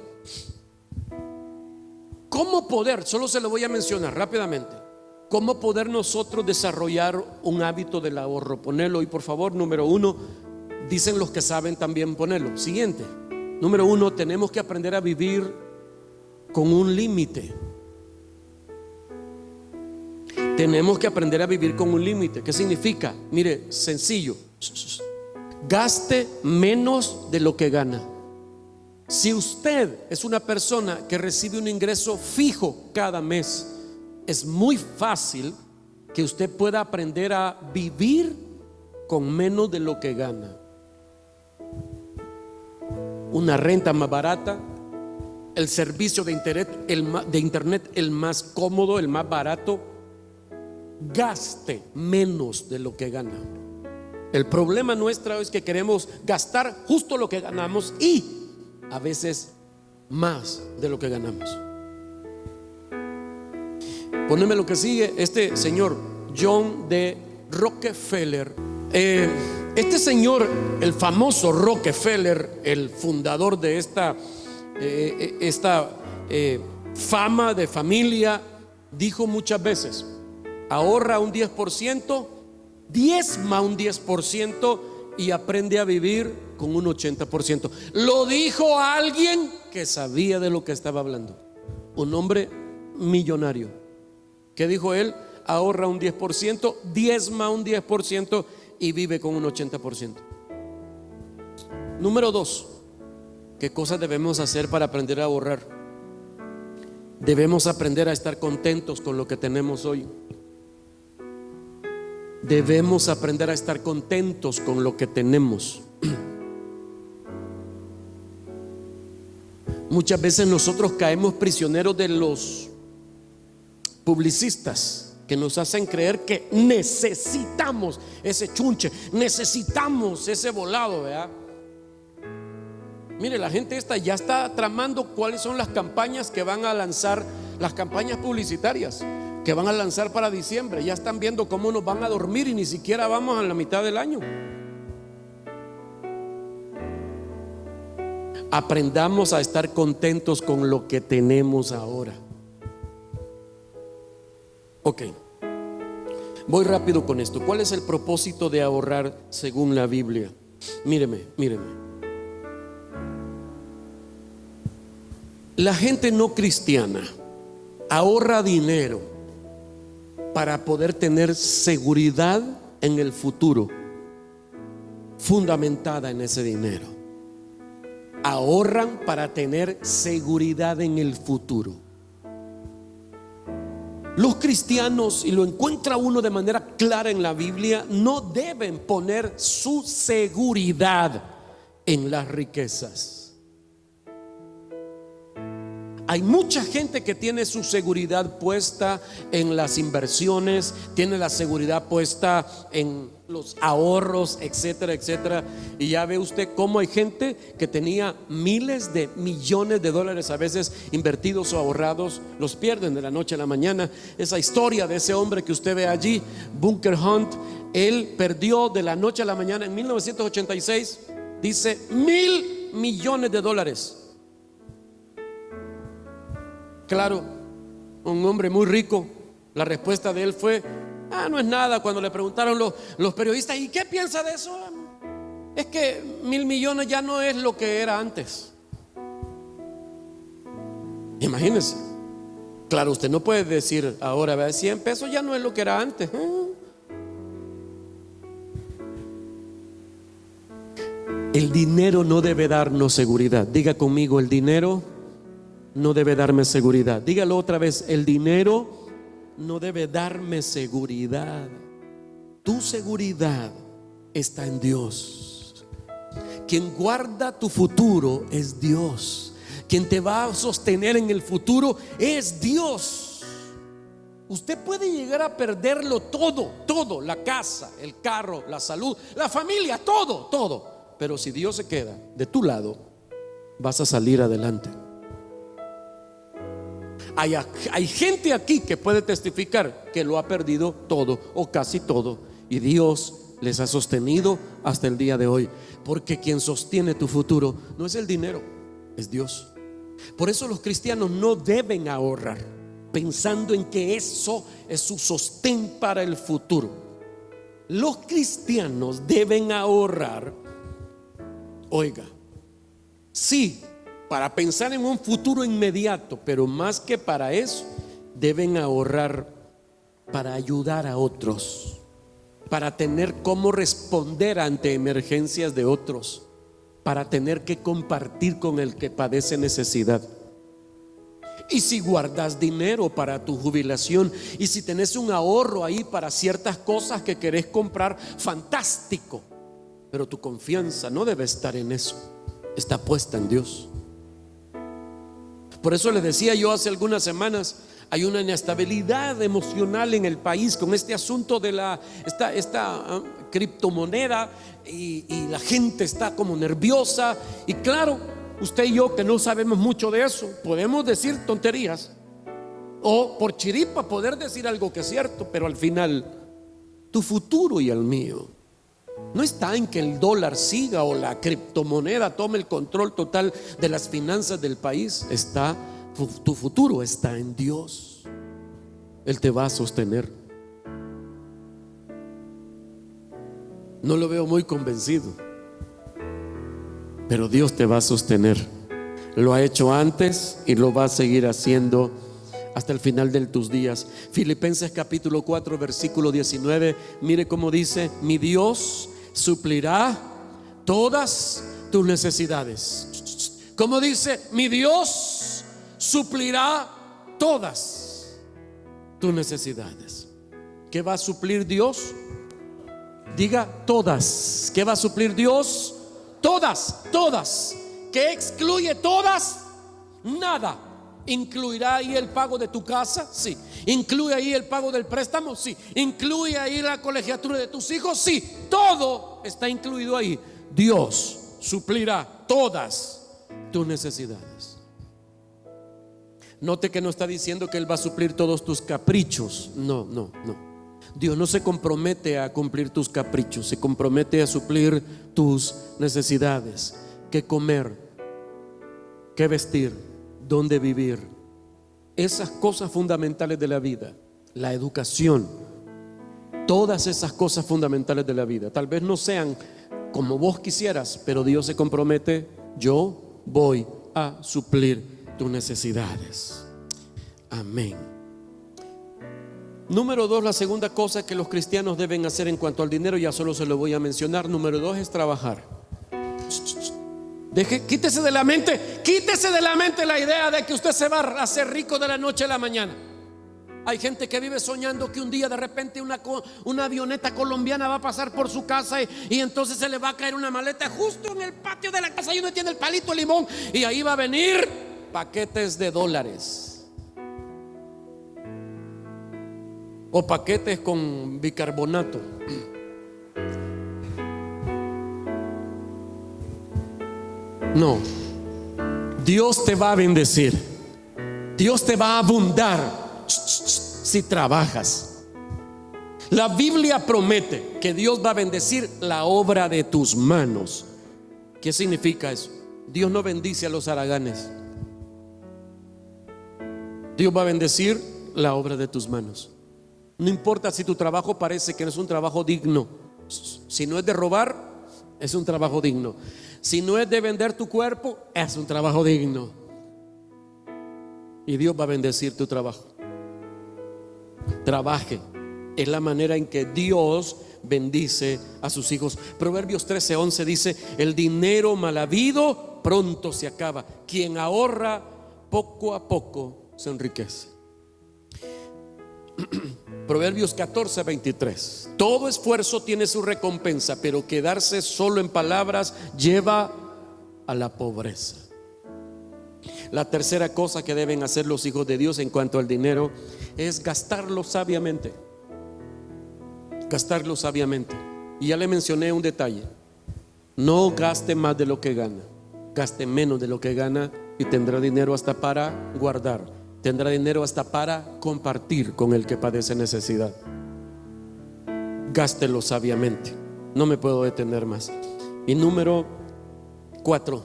¿cómo poder? Solo se lo voy a mencionar rápidamente. ¿Cómo poder nosotros desarrollar un hábito del ahorro? Ponelo, y por favor, número 1, dicen los que saben también ponerlo. Siguiente, número 1, tenemos que aprender a vivir con un límite. Tenemos que aprender a vivir con un límite. ¿Qué significa? Mire, sencillo: gaste menos de lo que gana. Si usted es una persona que recibe un ingreso fijo cada mes, es muy fácil que usted pueda aprender a vivir con menos de lo que gana. Una renta más barata, el servicio de internet el más cómodo, el más barato. Gaste menos de lo que gana. El problema nuestro es que queremos gastar justo lo que ganamos y a veces más de lo que ganamos. Poneme lo que sigue. Este señor John D. Rockefeller, este señor, el famoso Rockefeller, el fundador de esta fama de familia, dijo muchas veces: ahorra un 10%, diezma un 10% y aprende a vivir con un 80%. Lo dijo alguien que sabía de lo que estaba hablando, un hombre millonario. ¿Qué dijo él? Ahorra un 10%, diezma un 10% y vive con un 80%. Número 2, ¿qué cosas debemos hacer para aprender a ahorrar? Debemos aprender a estar contentos con lo que tenemos hoy. Debemos aprender a estar contentos con lo que tenemos. Muchas veces nosotros caemos prisioneros de los publicistas que nos hacen creer que necesitamos ese chunche, necesitamos ese volado, ¿verdad? Mire, la gente esta ya está tramando cuáles son las campañas que van a lanzar, las campañas publicitarias, que van a lanzar para diciembre. Ya están viendo cómo nos van a dormir y ni siquiera vamos a la mitad del año. Aprendamos a estar contentos con lo que tenemos ahora. Ok, voy rápido con esto. ¿Cuál es el propósito de ahorrar según la Biblia? Míreme. La gente no cristiana ahorra dinero para poder tener seguridad en el futuro, fundamentada en ese dinero. Ahorran para tener seguridad en el futuro. Los cristianos, y lo encuentra uno de manera clara en la Biblia, no deben poner su seguridad en las riquezas. Hay mucha gente que tiene su seguridad puesta en las inversiones, tiene la seguridad puesta en los ahorros, etcétera, etcétera. Y ya ve usted cómo hay gente que tenía miles de millones de dólares a veces invertidos o ahorrados, los pierden de la noche a la mañana. Esa historia de ese hombre que usted ve allí, Bunker Hunt, él perdió de la noche a la mañana en 1986, dice, $1,000 millones. Claro, un hombre muy rico. La respuesta de él fue: no es nada. Cuando le preguntaron los periodistas: ¿y qué piensa de eso? Es que 1,000 millones ya no es lo que era antes. Imagínense. Claro, usted no puede decir ahora, 100 pesos ya no es lo que era antes. El dinero no debe darnos seguridad. Diga conmigo: el dinero no debe darme seguridad. Dígalo otra vez: el dinero no debe darme seguridad. Tu seguridad está en Dios. Quien guarda tu futuro es Dios. Quien te va a sostener en el futuro es Dios. Usted puede llegar a perderlo todo, la casa, el carro, la salud, la familia, todo. Pero si Dios se queda de tu lado, vas a salir adelante. Hay gente aquí que puede testificar que lo ha perdido todo o casi todo, y Dios les ha sostenido hasta el día de hoy. Porque quien sostiene tu futuro no es el dinero, es Dios. Por eso los cristianos no deben ahorrar pensando en que eso es su sostén para el futuro. Los cristianos deben ahorrar, oiga, sí, para pensar en un futuro inmediato, pero más que para eso, deben ahorrar para ayudar a otros, para tener cómo responder ante emergencias de otros, para tener que compartir con el que padece necesidad. Y si guardas dinero para tu jubilación, y si tenés un ahorro ahí para ciertas cosas que querés comprar, fantástico. Pero tu confianza no debe estar en eso, está puesta en Dios. Por eso les decía yo hace algunas semanas, hay una inestabilidad emocional en el país con este asunto de esta criptomoneda, y la gente está como nerviosa. Y claro, usted y yo que no sabemos mucho de eso, podemos decir tonterías o por chiripa poder decir algo que es cierto, pero al final tu futuro y el mío no está en que el dólar siga o la criptomoneda tome el control total de las finanzas del país. Tu futuro está en Dios. Él te va a sostener. No lo veo muy convencido, pero Dios te va a sostener. Lo ha hecho antes y lo va a seguir haciendo hasta el final de tus días. Filipenses capítulo 4 versículo 19. Mire cómo dice: mi Dios suplirá todas tus necesidades. ¿Cómo dice? Mi Dios suplirá todas tus necesidades. ¿Qué va a suplir Dios? Diga todas. ¿Qué va a suplir Dios? Todas. ¿Qué excluye todas? Nada. ¿Incluirá ahí el pago de tu casa? Sí. ¿Incluye ahí el pago del préstamo? Sí. ¿Incluye ahí la colegiatura de tus hijos? Sí. Todo está incluido ahí. Dios suplirá todas tus necesidades. Note que no está diciendo que Él va a suplir todos tus caprichos. No, no, no. Dios no se compromete a cumplir tus caprichos, se compromete a suplir tus necesidades. Qué comer, qué vestir, dónde vivir. Esas cosas fundamentales de la vida, la educación, todas esas cosas fundamentales de la vida. Tal vez no sean como vos quisieras, pero Dios se compromete: yo voy a suplir tus necesidades. Amén. Número 2, la segunda cosa que los cristianos deben hacer en cuanto al dinero, ya solo se lo voy a mencionar. Número 2 es trabajar. Quítese de la mente la idea de que usted se va a hacer rico de la noche a la mañana. Hay gente que vive soñando que un día de repente una avioneta colombiana va a pasar por su casa y entonces se le va a caer una maleta justo en el patio de la casa y uno tiene el palito de limón y ahí va a venir paquetes de dólares o paquetes con bicarbonato. No, Dios te va a bendecir, Dios te va a abundar si trabajas. La Biblia promete que Dios va a bendecir la obra de tus manos. ¿Qué significa eso? Dios no bendice a los haraganes. Dios va a bendecir la obra de tus manos. No importa si tu trabajo parece que no es un trabajo digno. Si no es de robar, es un trabajo digno. Si no es de vender tu cuerpo, es un trabajo digno. Y Dios va a bendecir tu trabajo. Trabaje. Es la manera en que Dios bendice a sus hijos. Proverbios 13:11 dice: el dinero mal habido pronto se acaba. Quien ahorra poco a poco se enriquece. Proverbios 14:23. Todo esfuerzo tiene su recompensa, pero quedarse solo en palabras lleva a la pobreza. La tercera cosa que deben hacer los hijos de Dios en cuanto al dinero es gastarlo sabiamente. Gastarlo sabiamente. Y ya le mencioné un detalle: no gaste más de lo que gana, gaste menos de lo que gana y tendrá dinero hasta para guardar. Tendrá dinero hasta para compartir con el que padece necesidad. Gástelo sabiamente. No me puedo detener más. Y número 4,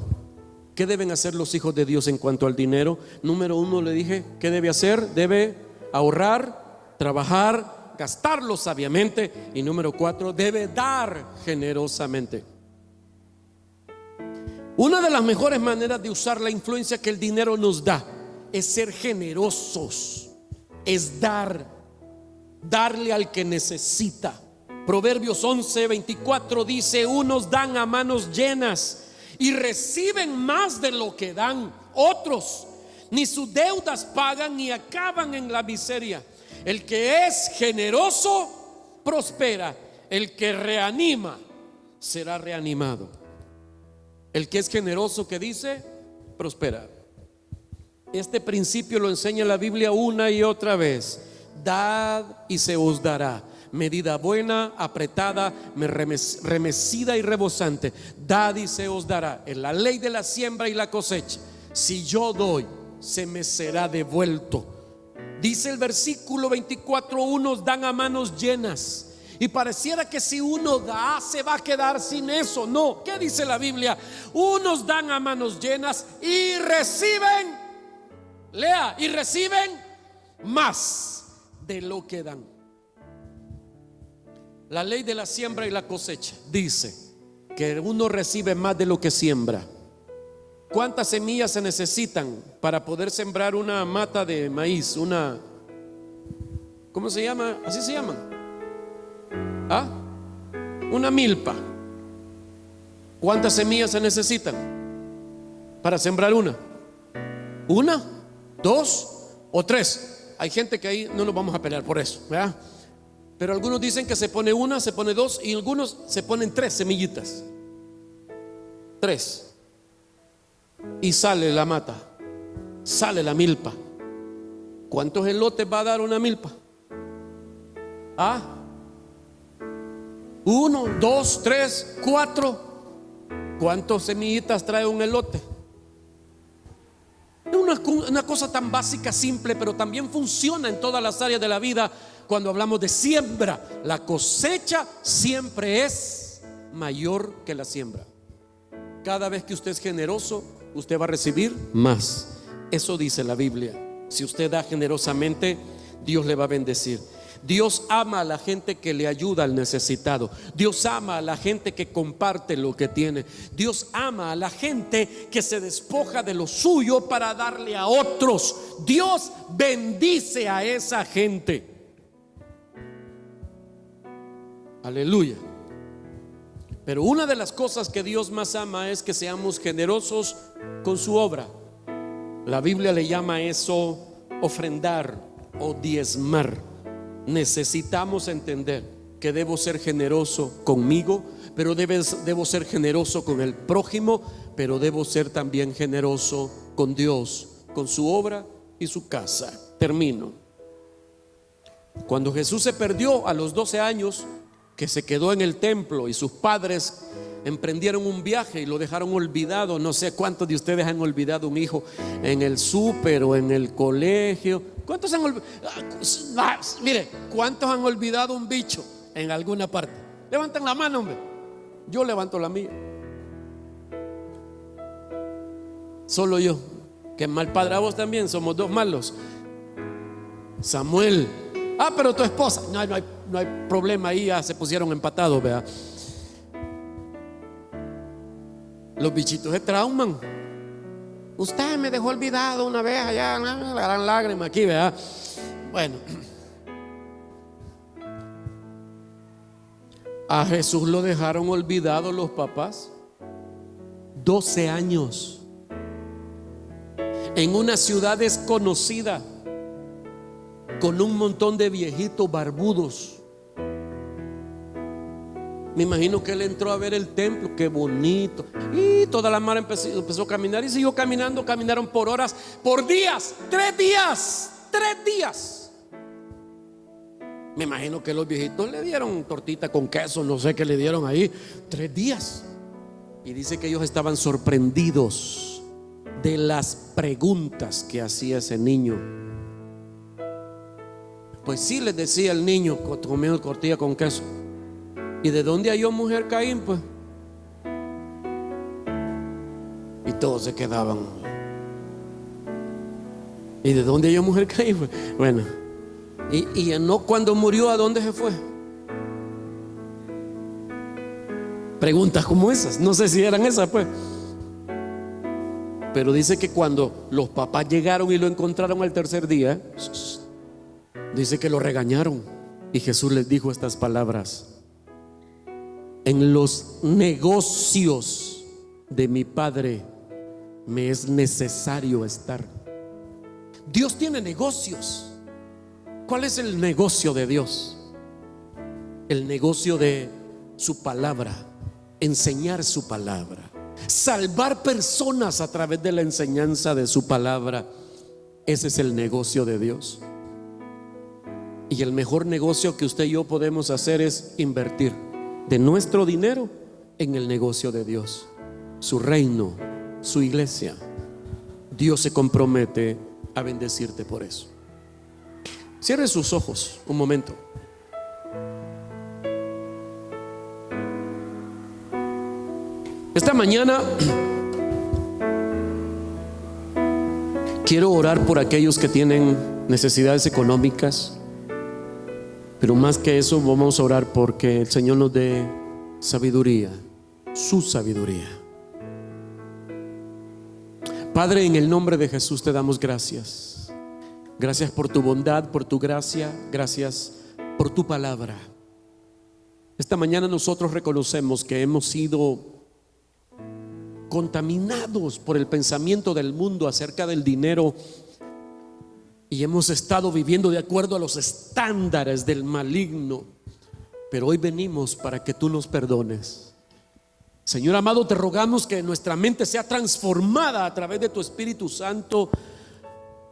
¿qué deben hacer los hijos de Dios en cuanto al dinero? Número 1, le dije, ¿qué debe hacer? Debe ahorrar, trabajar, gastarlo sabiamente. Y número 4, debe dar generosamente. Una de las mejores maneras de usar la influencia que el dinero nos da es ser generosos, es darle al que necesita. Proverbios 11:24 dice: unos dan a manos llenas y reciben más de lo que dan. Otros ni sus deudas pagan y acaban en la miseria. El que es generoso prospera, el que reanima será reanimado. El que es generoso, ¿qué dice? Prospera. Este principio lo enseña la Biblia una y otra vez: dad y se os dará, medida buena, apretada, remecida y rebosante. Dad y se os dará. En la ley de la siembra y la cosecha, si yo doy, se me será devuelto. Dice el versículo 24: unos dan a manos llenas. Y pareciera que si uno da, se va a quedar sin eso. No, ¿qué dice la Biblia? Unos dan a manos llenas y reciben, lea, y reciben más de lo que dan. La ley de la siembra y la cosecha dice que uno recibe más de lo que siembra. ¿Cuántas semillas se necesitan para poder sembrar una mata de maíz? ¿Cómo se llama? Así se llaman. ¿Ah? Una milpa. ¿Cuántas semillas se necesitan para sembrar una? ¿Una? 2 o 3. Hay gente que ahí no nos vamos a pelear por eso, ¿verdad? Pero algunos dicen que se pone 1, se pone 2 y algunos se ponen 3 semillitas. 3. Y sale la mata, sale la milpa. ¿Cuántos elotes va a dar una milpa? 1, 2, 3, 4. ¿Cuántas semillitas trae un elote? una cosa tan básica, simple, pero también funciona en todas las áreas de la vida. Cuando hablamos de siembra, la cosecha siempre es mayor que la siembra. Cada vez que usted es generoso, usted va a recibir más. Eso dice la Biblia. Si usted da generosamente, Dios le va a bendecir. Dios ama a la gente que le ayuda al necesitado. Dios ama a la gente que comparte lo que tiene. Dios ama a la gente que se despoja de lo suyo para darle a otros. Dios bendice a esa gente. Aleluya. Pero una de las cosas que Dios más ama es que seamos generosos con su obra. La Biblia le llama eso ofrendar o diezmar. Necesitamos entender que debo ser generoso conmigo, pero debo ser generoso con el prójimo, pero debo ser también generoso con Dios, con su obra y su casa. Termino. Cuando Jesús se perdió a los 12 años, que se quedó en el templo y sus padres emprendieron un viaje y lo dejaron olvidado. No sé cuántos de ustedes han olvidado un hijo en el súper o en el colegio. ¿Cuántos han olvidado? Mire, ¿cuántos han olvidado un bicho en alguna parte? Levanten la mano, hombre. Yo levanto la mía. Solo yo. Que mal padre a vos también. Somos dos malos. Samuel. Pero tu esposa. No hay problema ahí. Ya se pusieron empatados, vea. Los bichitos se trauman. Usted me dejó olvidado una vez allá, la gran lágrima aquí, ¿verdad? Bueno, a Jesús lo dejaron olvidado los papás. 12 años en una ciudad desconocida, con un montón de viejitos barbudos. Me imagino que él entró a ver el templo, qué bonito. Y toda la mar empezó a caminar y siguió caminando. Caminaron por horas, por días, 3 días. Me imagino que los viejitos le dieron tortita con queso, no sé qué le dieron ahí. 3 días. Y dice que ellos estaban sorprendidos de las preguntas que hacía ese niño. Pues sí, les decía el niño comiendo tortilla con queso. ¿Y de dónde halló mujer Caín? Pues. Y todos se quedaban. ¿Y de dónde halló mujer Caín? Pues. Bueno. Y Enoc cuando murió, ¿a dónde se fue? Preguntas como esas. No sé si eran esas, pues. Pero dice que cuando los papás llegaron y lo encontraron al tercer día, dice que lo regañaron. Y Jesús les dijo estas palabras: en los negocios de mi Padre me es necesario estar. Dios tiene negocios. ¿Cuál es el negocio de Dios? El negocio de su palabra, enseñar su palabra, salvar personas a través de la enseñanza de su palabra. Ese es el negocio de Dios. Y el mejor negocio que usted y yo podemos hacer es invertir de nuestro dinero en el negocio de Dios, su reino, su iglesia. Dios se compromete a bendecirte por eso. Cierre sus ojos un momento. Esta mañana quiero orar por aquellos que tienen necesidades económicas. Pero más que eso, vamos a orar porque el Señor nos dé sabiduría, su sabiduría. Padre, en el nombre de Jesús te damos gracias. Gracias por tu bondad, por tu gracia. Gracias por tu palabra. Esta mañana nosotros reconocemos que hemos sido contaminados por el pensamiento del mundo acerca del dinero. Y hemos estado viviendo de acuerdo a los estándares del maligno. Pero hoy venimos para que tú nos perdones. Señor amado, te rogamos que nuestra mente sea transformada a través de tu Espíritu Santo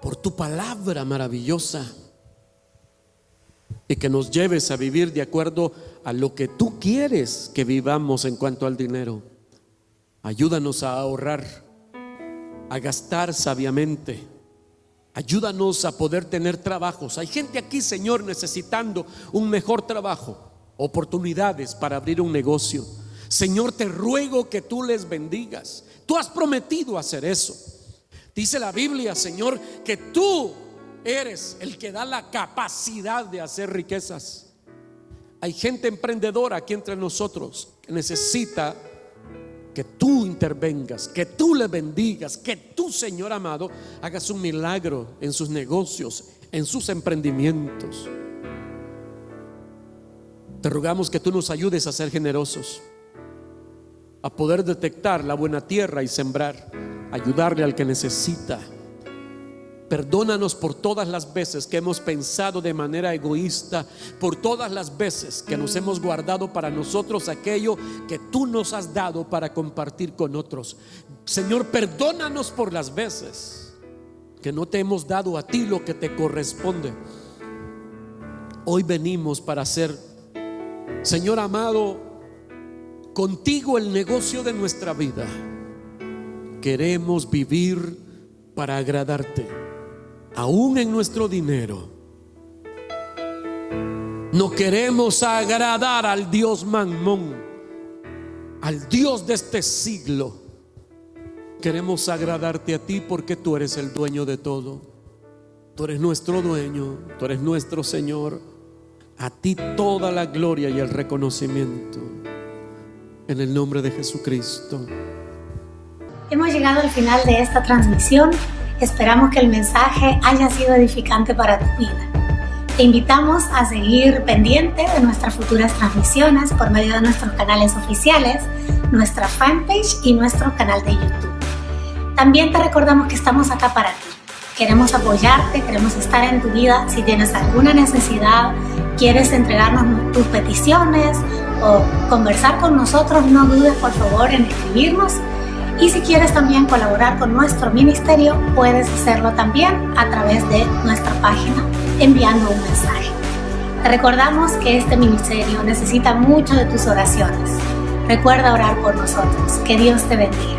por tu palabra maravillosa. Y que nos lleves a vivir de acuerdo a lo que tú quieres que vivamos en cuanto al dinero. Ayúdanos a ahorrar, a gastar sabiamente, Ayúdanos a poder tener trabajos. Hay gente aquí, Señor, necesitando un mejor trabajo, oportunidades para abrir un negocio. Señor, te ruego que tú les bendigas. Tú has prometido hacer eso. Dice la Biblia, Señor, que tú eres el que da la capacidad de hacer riquezas. Hay gente emprendedora aquí entre nosotros que necesita que tú intervengas, que tú le bendigas, que tú, Señor amado, hagas un milagro en sus negocios, en sus emprendimientos. Te rogamos que tú nos ayudes a ser generosos, a poder detectar la buena tierra y sembrar, ayudarle al que necesita. Perdónanos por todas las veces que hemos pensado de manera egoísta, por todas las veces que nos hemos guardado para nosotros aquello que tú nos has dado para compartir con otros. Señor, perdónanos por las veces que no te hemos dado a ti lo que te corresponde. Hoy venimos para hacer, Señor amado, contigo el negocio de nuestra vida. Queremos vivir para agradarte. Aún en nuestro dinero, no queremos agradar al Dios Mamón, al Dios de este siglo. Queremos agradarte a ti porque tú eres el dueño de todo. Tú eres nuestro dueño, tú eres nuestro Señor. A ti toda la gloria y el reconocimiento, en el nombre de Jesucristo. Hemos llegado al final de esta transmisión. Esperamos que el mensaje haya sido edificante para tu vida. Te invitamos a seguir pendiente de nuestras futuras transmisiones por medio de nuestros canales oficiales, nuestra fanpage y nuestro canal de YouTube. También te recordamos que estamos acá para ti. Queremos apoyarte, queremos estar en tu vida. Si tienes alguna necesidad, quieres entregarnos tus peticiones o conversar con nosotros, no dudes por favor en escribirnos. Y si quieres también colaborar con nuestro ministerio, puedes hacerlo también a través de nuestra página enviando un mensaje. Te recordamos que este ministerio necesita mucho de tus oraciones. Recuerda orar por nosotros. Que Dios te bendiga.